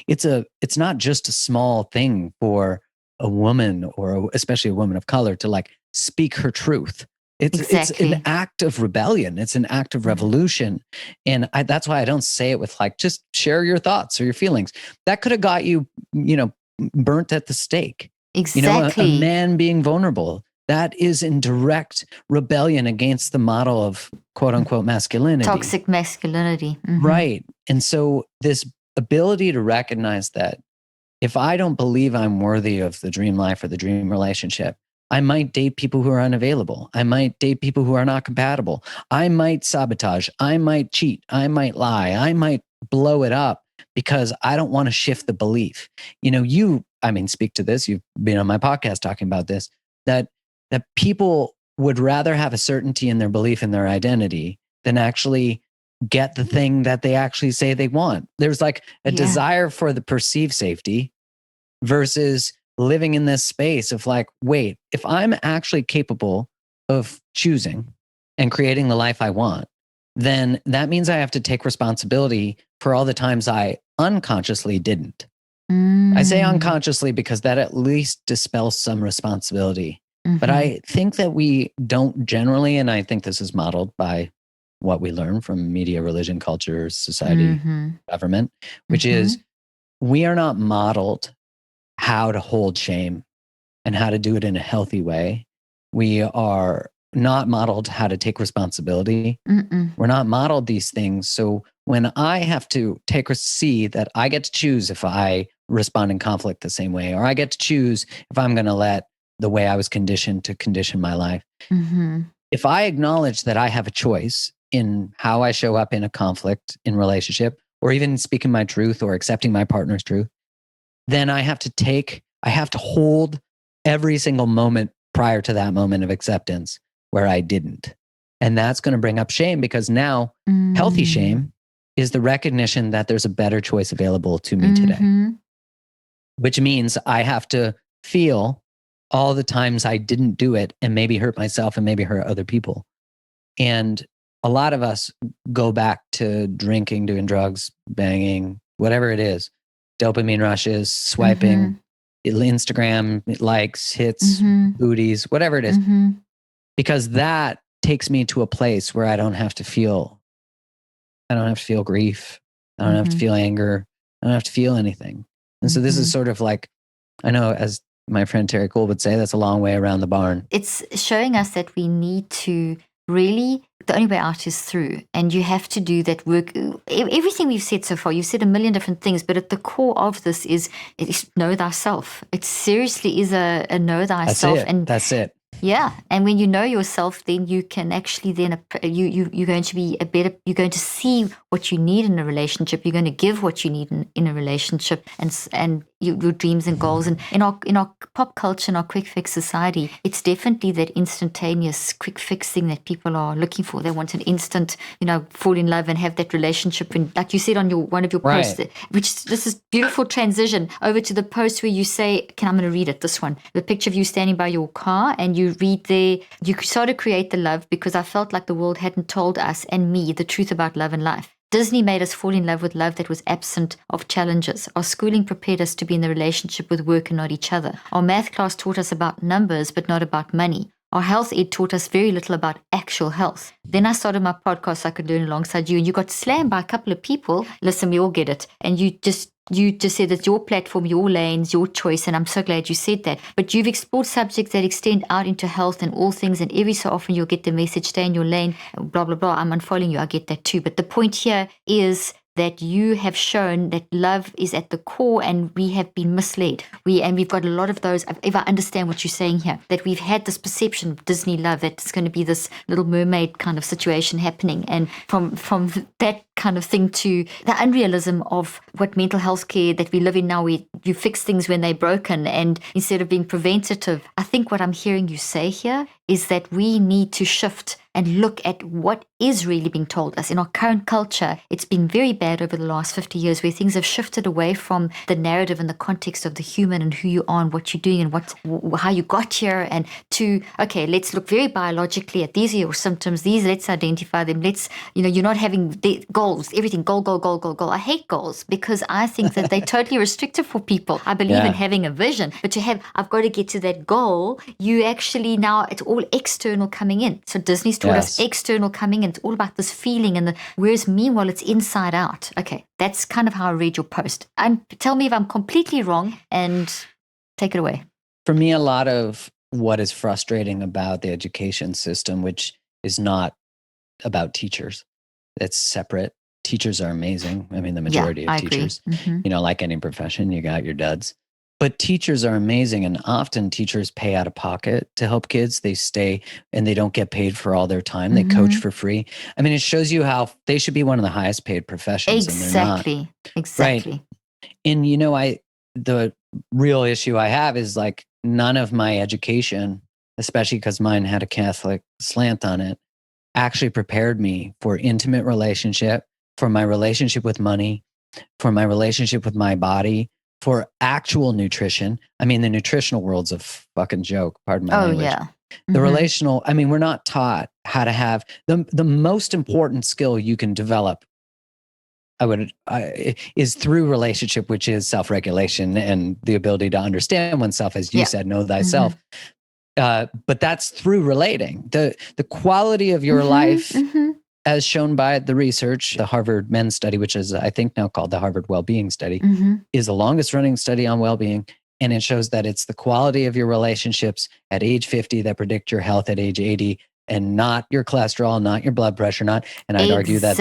It's not just a small thing for a woman or especially a woman of color to like speak her truth. It's an act of rebellion. It's an act of revolution. And that's why I don't say it with like, just share your thoughts or your feelings. That could have got you, burnt at the stake. Exactly. A man being vulnerable, that is in direct rebellion against the model of quote unquote masculinity. Toxic masculinity. Right. And so this ability to recognize that if I don't believe I'm worthy of the dream life or the dream relationship, I might date people who are unavailable. I might date people who are not compatible. I might sabotage. I might cheat. I might lie. I might blow it up because I don't want to shift the belief. Speak to this. You've been on my podcast talking about this, that people would rather have a certainty in their belief in their identity than actually get the thing that they actually say they want. There's like a desire for the perceived safety versus living in this space of like, wait, if I'm actually capable of choosing and creating the life I want, then that means I have to take responsibility for all the times I unconsciously didn't. I say unconsciously because that at least dispels some responsibility. But I think that we don't generally, and I think this is modeled by what we learn from media, religion, culture, society, government, which is we are not modeled how to hold shame and how to do it in a healthy way. We are not modeled how to take responsibility. We're not modeled these things. So when I have to see that I get to choose if I respond in conflict the same way, or I get to choose if I'm going to let the way I was conditioned to condition my life. If I acknowledge that I have a choice in how I show up in a conflict in relationship, or even speaking my truth or accepting my partner's truth, then I have to hold every single moment prior to that moment of acceptance where I didn't. And that's going to bring up shame, because now healthy shame is the recognition that there's a better choice available to me today, which means I have to feel all the times I didn't do it and maybe hurt myself and maybe hurt other people. And a lot of us go back to drinking, doing drugs, banging, whatever it is, dopamine rushes, swiping, Instagram likes, hits, booties, whatever it is, because that takes me to a place where I don't have to feel grief. I don't have to feel anger. I don't have to feel anything. And so this is sort of like, I know, as my friend Terry Cole would say, that's a long way around the barn. It's showing us that we need to really, the only way out is through. And you have to do that work. Everything we've said so far, you've said a million different things, but at the core of this is know thyself. It seriously is a know thyself. That's it. Yeah. And when you know yourself, then you can actually you're going to be you're going to see what you need in a relationship. You're going to give what you need in a relationship, and your dreams and goals. And in our pop culture, in our quick fix society, it's definitely that instantaneous quick fix thing that people are looking for. They want an instant, fall in love and have that relationship. And like you said on one of your posts, which this is beautiful transition over to the post where you say, I'm going to read it, this one, the picture of you standing by your car, and you read there, you sort of create the love because I felt like the world hadn't told us and me the truth about love and life. Disney made us fall in love with love that was absent of challenges. Our schooling prepared us to be in the relationship with work and not each other. Our math class taught us about numbers but not about money. our health ed taught us very little about actual health. Then I started my podcast so I could learn alongside you, and you got slammed by a couple of people. Listen, we all get it. And you just said it's your platform, your lanes, your choice, and I'm so glad you said that. But you've explored subjects that extend out into health and all things, and every so often you'll get the message, stay in your lane, blah, blah, blah. I'm unfollowing you. I get that too. But the point here is that you have shown that love is at the core, and we have been misled. We've got a lot of those, if I understand what you're saying here, that we've had this perception of Disney love, that it's going to be this Little Mermaid kind of situation happening. And from that kind of thing to the unrealism of what mental health care that we live in now, where you fix things when they're broken, and instead of being preventative. I think what I'm hearing you say here is that we need to shift and look at what is really being told us. In our current culture, it's been very bad over the last 50 years, where things have shifted away from the narrative and the context of the human and who you are and what you're doing and how you got here, and to, okay, let's look very biologically at these are your symptoms, let's identify them, you're not having the goals, everything, goal. I hate goals because I think that they're totally restrictive for people. I believe in having a vision, but I've got to get to that goal. You actually, now it's all external coming in. So Disney's taught us external coming in. It's all about this feeling, whereas meanwhile it's inside out. Okay, that's kind of how I read your post. Tell me if I'm completely wrong, and take it away. For me, a lot of what is frustrating about the education system, which is not about teachers, it's separate. Teachers are amazing. I mean, the majority of teachers, like any profession, you got your duds. But teachers are amazing, and often teachers pay out of pocket to help kids. They stay and they don't get paid for all their time. They coach for free. I mean, it shows you how they should be one of the highest paid professions. Exactly. And they're not. Exactly. Right? And the real issue I have is like none of my education, especially because mine had a Catholic slant on it, actually prepared me for intimate relationship, for my relationship with money, for my relationship with my body, for actual nutrition. I mean, the nutritional world's a fucking joke, pardon my language. Yeah. The relational, I mean, we're not taught how to have the most important skill you can develop is through relationship, which is self-regulation and the ability to understand oneself, as you said, know thyself. But that's through relating. The quality of your life, as shown by the research, the Harvard Men's Study, which is, I think, now called the Harvard Well-Being Study, is the longest running study on well-being. And it shows that it's the quality of your relationships at age 50 that predict your health at age 80, and not your cholesterol, not your blood pressure, and I'd argue that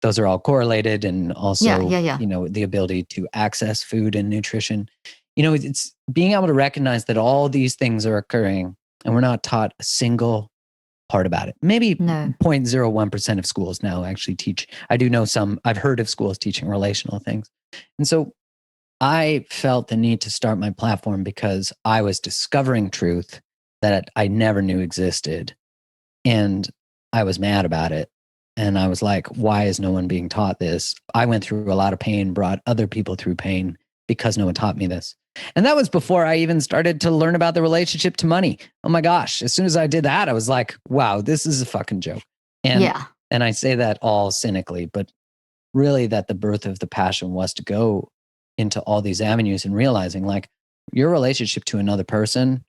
those are all correlated, and also, the ability to access food and nutrition. It's being able to recognize that all these things are occurring, and we're not taught a single part about it. Maybe 0.01% of schools now actually teach. I do know some, I've heard of schools teaching relational things. And so I felt the need to start my platform because I was discovering truth that I never knew existed. And I was mad about it. And I was like, why is no one being taught this? I went through a lot of pain, brought other people through pain because no one taught me this. And that was before I even started to learn about the relationship to money. Oh my gosh. As soon as I did that, I was like, wow, this is a fucking joke. And I say that all cynically, but really that the birth of the passion was to go into all these avenues and realizing like your relationship to another person,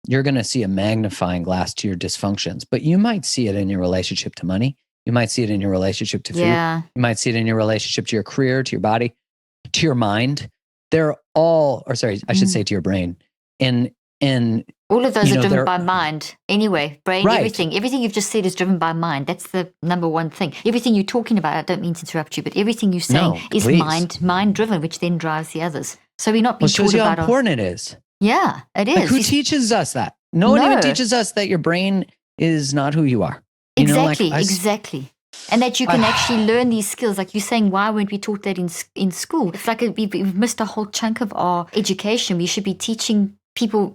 you're going to see a magnifying glass to your dysfunctions, but you might see it in your relationship to money. You might see it in your relationship to food. You might see it in your relationship to your career, to your body, to your mind. They're all, or sorry, I should say to your brain. And all of those are driven by mind. Anyway, brain, everything you've just said is driven by mind. That's the number one thing. Everything you're talking about, I don't mean to interrupt you, but everything you're saying is mind driven, which then drives the others. So we're not being taught about how important it is. Yeah, it is. Like who teaches us that? No one even teaches us that your brain is not who you are. Exactly. And that you can actually learn these skills. Like you're saying, why weren't we taught that in school? It's like we've missed a whole chunk of our education. We should be teaching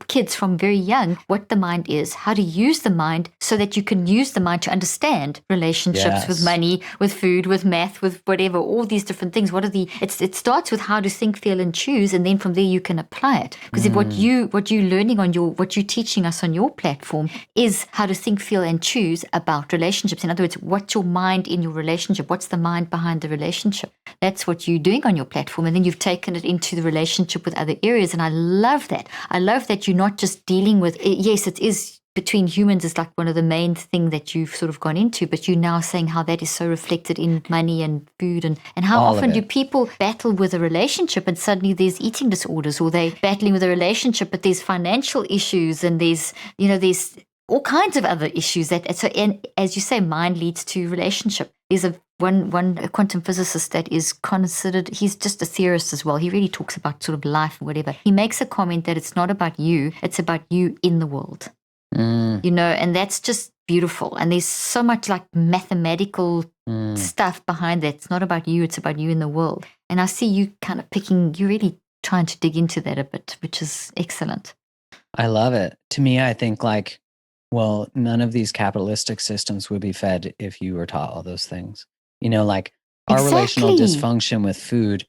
kids from very young, what the mind is, how to use the mind so that you can use the mind to understand relationships with money, with food, with math, with whatever, all these different things. It starts with how to think, feel, and choose, and then from there you can apply it. Because if what you're learning what you're teaching us on your platform is how to think, feel, and choose about relationships. In other words, what's your mind in your relationship? What's the mind behind the relationship? That's what you're doing on your platform. And then you've taken it into the relationship with other areas. And I love that. I love that you're not just dealing with, yes, it is between humans is like one of the main thing that you've sort of gone into, but you're now saying how that is so reflected in money and food, and how All often do people battle with a relationship and suddenly there's eating disorders, or they battling with a relationship but there's financial issues, and there's all kinds of other issues and as you say, mind leads to relationship. There's a quantum physicist that is considered, he's just a theorist as well. He really talks about sort of life and whatever. He makes a comment that it's not about you, it's about you in the world. And that's just beautiful. And there's so much like mathematical stuff behind that. It's not about you, it's about you in the world. And I see you kind of you're really trying to dig into that a bit, which is excellent. I love it. To me, I think like, well, none of these capitalistic systems would be fed if you were taught all those things. Like our relational dysfunction with food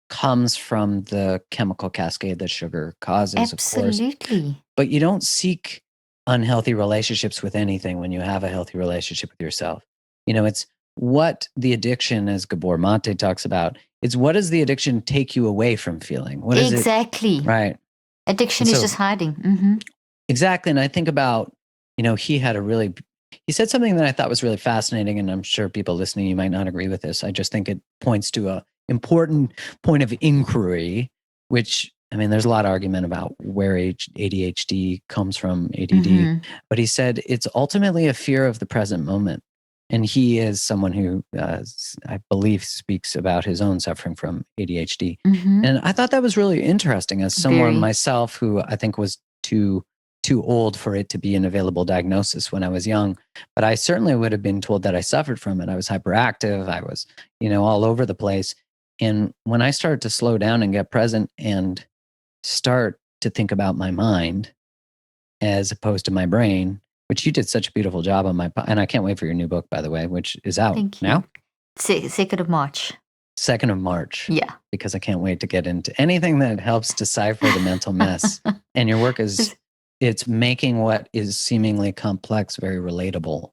comes from the chemical cascade that sugar causes, Absolutely. of course. But you don't seek unhealthy relationships with anything when you have a healthy relationship with yourself. It's what the addiction, as Gabor Mate talks about, it's what does the addiction take you away from feeling? What is exactly. it? Right. Addiction is just hiding. Mm-hmm. Exactly. And I think about, he said something that I thought was really fascinating, and I'm sure people listening, you might not agree with this. I just think it points to a important point of inquiry, which, there's a lot of argument about where ADHD comes from, ADD, but he said it's ultimately a fear of the present moment. And he is someone who, I believe, speaks about his own suffering from ADHD. And I thought that was really interesting as someone myself who I think was too old for it to be an available diagnosis when I was young. But I certainly would have been told that I suffered from it. I was hyperactive. I was, all over the place. And when I started to slow down and get present and start to think about my mind as opposed to my brain, which you did such a beautiful job on and I can't wait for your new book, by the way, which is out now. 2nd of March. 2nd of March. Yeah. Because I can't wait to get into anything that helps decipher the mental mess. And your work it's making what is seemingly complex very relatable.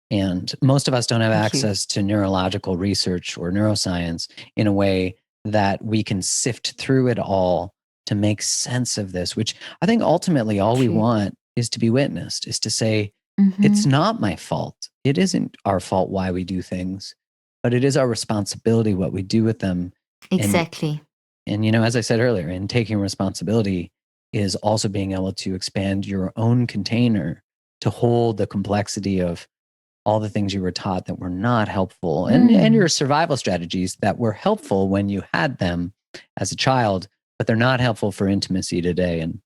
And most of us don't have access to neurological research or neuroscience in a way that we can sift through it all to make sense of this, which I think ultimately all we want is to be witnessed, is to say, it's not my fault. It isn't our fault why we do things, but it is our responsibility what we do with them. Exactly. And as I said earlier, in taking responsibility is also being able to expand your own container to hold the complexity of all the things you were taught that were not helpful, and your survival strategies that were helpful when you had them as a child, but they're not helpful for intimacy today. And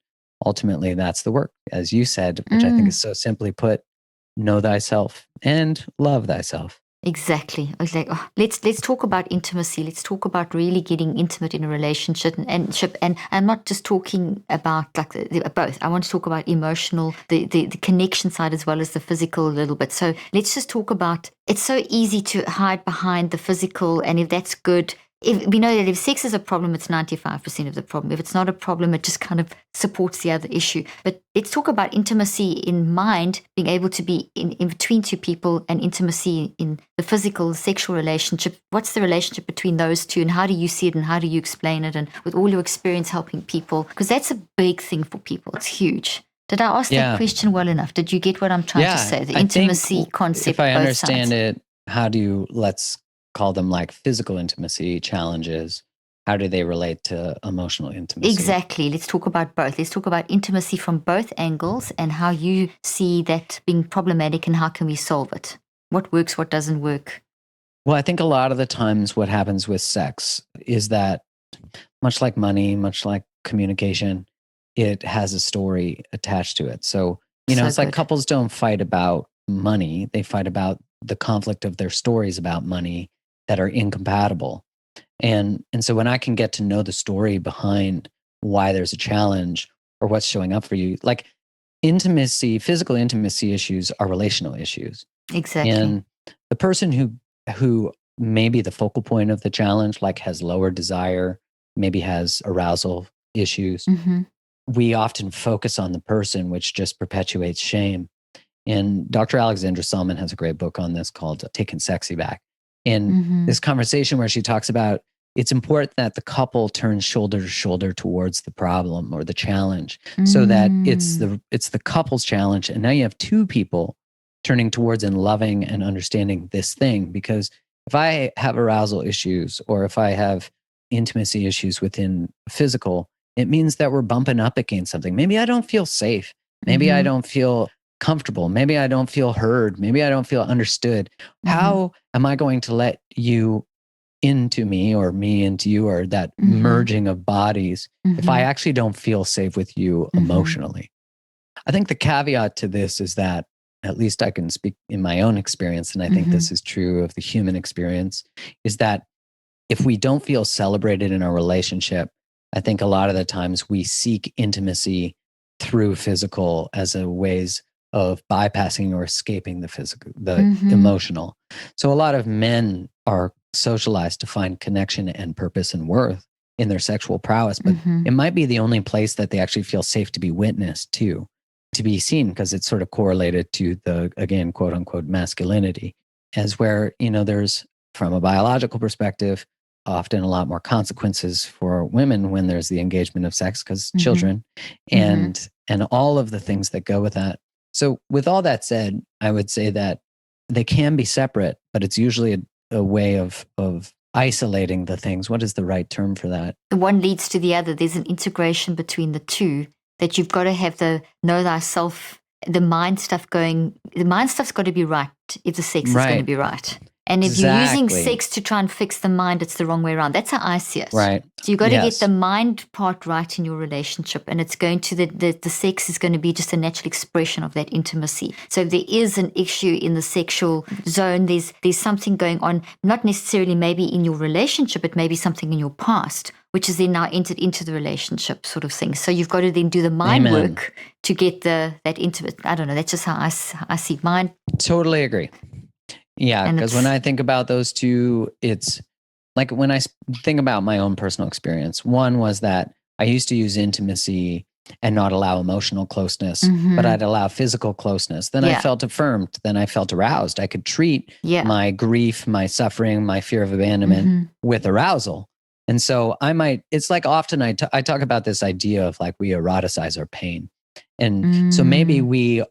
ultimately, that's the work, as you said, which I think is so simply put: know thyself and love thyself. Exactly. I was like, let's talk about intimacy. Let's talk about really getting intimate in a relationship, and I'm not just talking about like both. I want to talk about emotional, the connection side as well as the physical a little bit. So let's just talk about. It's so easy to hide behind the physical, and if that's good. If we know that if sex is a problem, it's 95% of the problem. If it's not a problem, it just kind of supports the other issue. But let's talk about intimacy in mind, being able to be in between two people, and intimacy in the physical, sexual relationship. What's the relationship between those two, and how do you see it, and how do you explain it, and with all your experience helping people? Because that's a big thing for people. It's huge. Did I ask that question well enough? Did you get what I'm trying to say? The intimacy concept. If I understand it, how do you, let's call them like physical intimacy challenges, how do they relate to emotional intimacy? Exactly. Let's talk about both. Let's talk about intimacy from both angles and how you see that being problematic and how can we solve it? What works, what doesn't work? Well, I think a lot of the times what happens with sex is that, much like money, much like communication, it has a story attached to it. So, it's like couples don't fight about money. They fight about the conflict of their stories about money that are incompatible. And so when I can get to know the story behind why there's a challenge or what's showing up for you, like intimacy, physical intimacy issues are relational issues. Exactly. And the person who may be the focal point of the challenge, like has lower desire, maybe has arousal issues, we often focus on the person, which just perpetuates shame. And Dr. Alexandra Selman has a great book on this called Taking Sexy Back. And this conversation where she talks about it's important that the couple turns shoulder to shoulder towards the problem or the challenge, so that it's the couple's challenge. And now you have two people turning towards and loving and understanding this thing. Because if I have arousal issues, or if I have intimacy issues within physical, it means that we're bumping up against something. Maybe I don't feel safe. Maybe I don't feel comfortable. Maybe I don't feel heard. Maybe I don't feel understood. How am I going to let you into me, or me into you, or that merging of bodies, if I actually don't feel safe with you emotionally? I think the caveat to this is that, at least I can speak in my own experience, and I think this is true of the human experience, is that if we don't feel celebrated in our relationship, I think a lot of the times we seek intimacy through physical as a ways of bypassing or escaping the physical, the emotional. So a lot of men are socialized to find connection and purpose and worth in their sexual prowess, but it might be the only place that they actually feel safe to be witnessed to be seen, because it's sort of correlated to the, again, quote unquote, masculinity, as where, there's, from a biological perspective, often a lot more consequences for women when there's the engagement of sex, because children and all of the things that go with that. So with all that said, I would say that they can be separate, but it's usually a way of isolating the things. What is the right term for that? The one leads to the other. There's an integration between the two, that you've got to have the know thyself, the mind stuff going. The mind stuff's got to be right if the sex is going to be right. And if you're using sex to try and fix the mind, it's the wrong way around. That's how I see it. Right. So you've got to get the mind part right in your relationship. And it's going to, the sex is going to be just a natural expression of that intimacy. So if there is an issue in the sexual zone, there's something going on, not necessarily maybe in your relationship, but maybe something in your past, which is then now entered into the relationship sort of thing. So you've got to then do the mind work to get that intimate. I don't know. That's just how I see mind. Totally agree. Yeah, because when I think about those two, it's like when I think about my own personal experience, one was that I used to use intimacy and not allow emotional closeness, but I'd allow physical closeness. Then I felt affirmed. Then I felt aroused. I could treat my grief, my suffering, my fear of abandonment with arousal. And so it's like often I talk about this idea of like we eroticize our pain. And so maybe we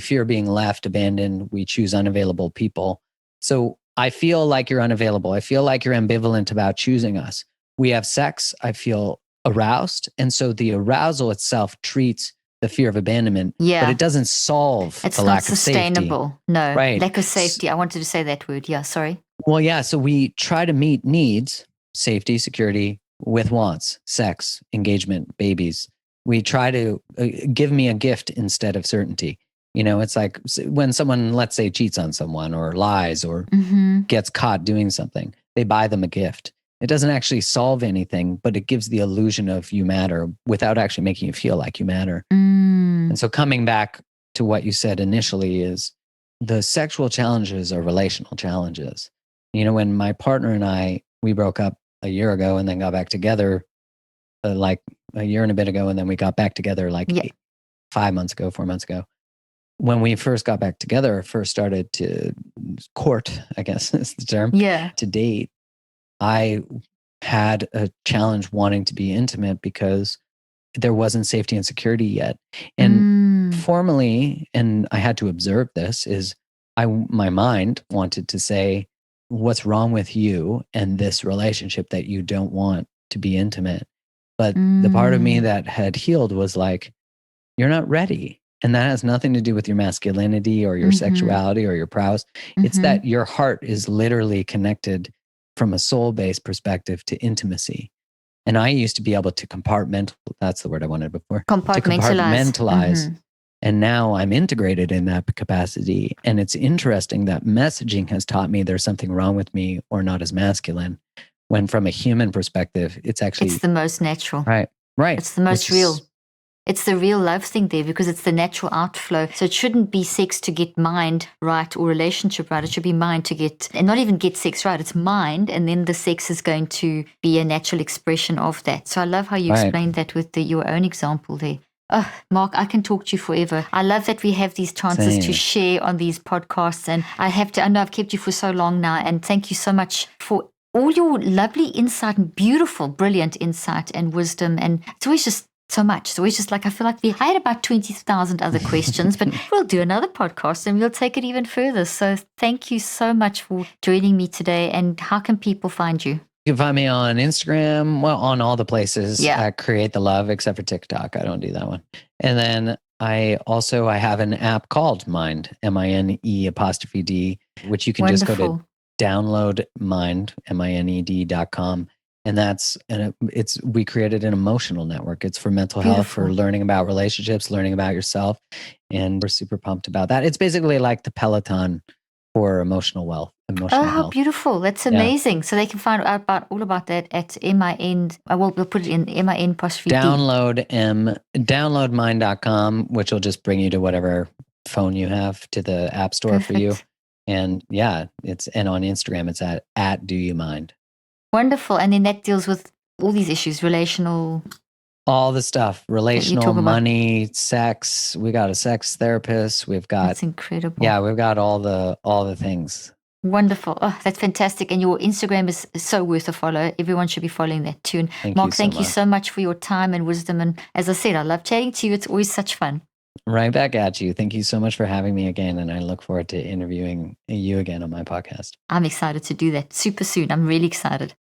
fear being left, abandoned. We choose unavailable people. So I feel like you're unavailable. I feel like you're ambivalent about choosing us. We have sex. I feel aroused. And so the arousal itself treats the fear of abandonment, but it doesn't solve the lack of safety. It's not sustainable. No, lack of safety. I wanted to say that word. Yeah, sorry. Well, yeah. So we try to meet needs, safety, security, with wants, sex, engagement, babies. We try to give me a gift instead of certainty. It's like when someone, let's say, cheats on someone or lies or gets caught doing something, they buy them a gift. It doesn't actually solve anything, but it gives the illusion of you matter without actually making you feel like you matter. And so coming back to what you said initially is the sexual challenges are relational challenges. When my partner and we broke up a year ago and then got back together like a year and a bit ago, and then we got back together 4 months ago. When we first got back together, first started to court, I guess is the term, to date, I had a challenge wanting to be intimate because there wasn't safety and security yet. And formally, and I had to observe this, is my mind wanted to say, what's wrong with you and this relationship that you don't want to be intimate? But the part of me that had healed was like, you're not ready. And that has nothing to do with your masculinity or your sexuality or your prowess. It's that your heart is literally connected from a soul-based perspective to intimacy. And I used to be able to that's the word I wanted before. Compartmentalize. And now I'm integrated in that capacity. And it's interesting that messaging has taught me there's something wrong with me or not as masculine. When from a human perspective, it's the most natural. Right. It's the most real. It's the real love thing there because it's the natural outflow. So it shouldn't be sex to get mind right or relationship right. It should be mind to get, and not even get sex right. It's mind, and then the sex is going to be a natural expression of that. So I love how you explained that with your own example there. Oh, Mark, I can talk to you forever. I love that we have these chances to share on these podcasts. And I know I've kept you for so long now. And thank you so much for all your lovely insight and beautiful, brilliant insight and wisdom. And it's always just so much. So it's just like, I feel like I had about 20,000 other questions, but we'll do another podcast and we'll take it even further. So thank you so much for joining me today. And how can people find you? You can find me on Instagram, well, on all the places. Yeah. Create the Love, except for TikTok. I don't do that one. And then I have an app called Mind, MINE', which you can just go to download Mind, MINED.com. And we created an emotional network. It's for mental health, for learning about relationships, learning about yourself. And we're super pumped about that. It's basically like the Peloton for emotional wealth. How health. Beautiful. That's amazing. Yeah. So they can find out all about that at MIN. We'll put it in MIN apostrophe download mind.com, which will just bring you to whatever phone you have, to the app store for you. And and on Instagram, it's at Do You Mind. Wonderful. And then that deals with all these issues, relational. All the stuff, relational, money, sex. We got a sex therapist. We've got. That's incredible. Yeah, we've got all the things. Wonderful. Oh, that's fantastic. And your Instagram is so worth a follow. Everyone should be following that too. Mark, thank you so much for your time and wisdom. And as I said, I love chatting to you. It's always such fun. Right back at you. Thank you so much for having me again. And I look forward to interviewing you again on my podcast. I'm excited to do that super soon. I'm really excited.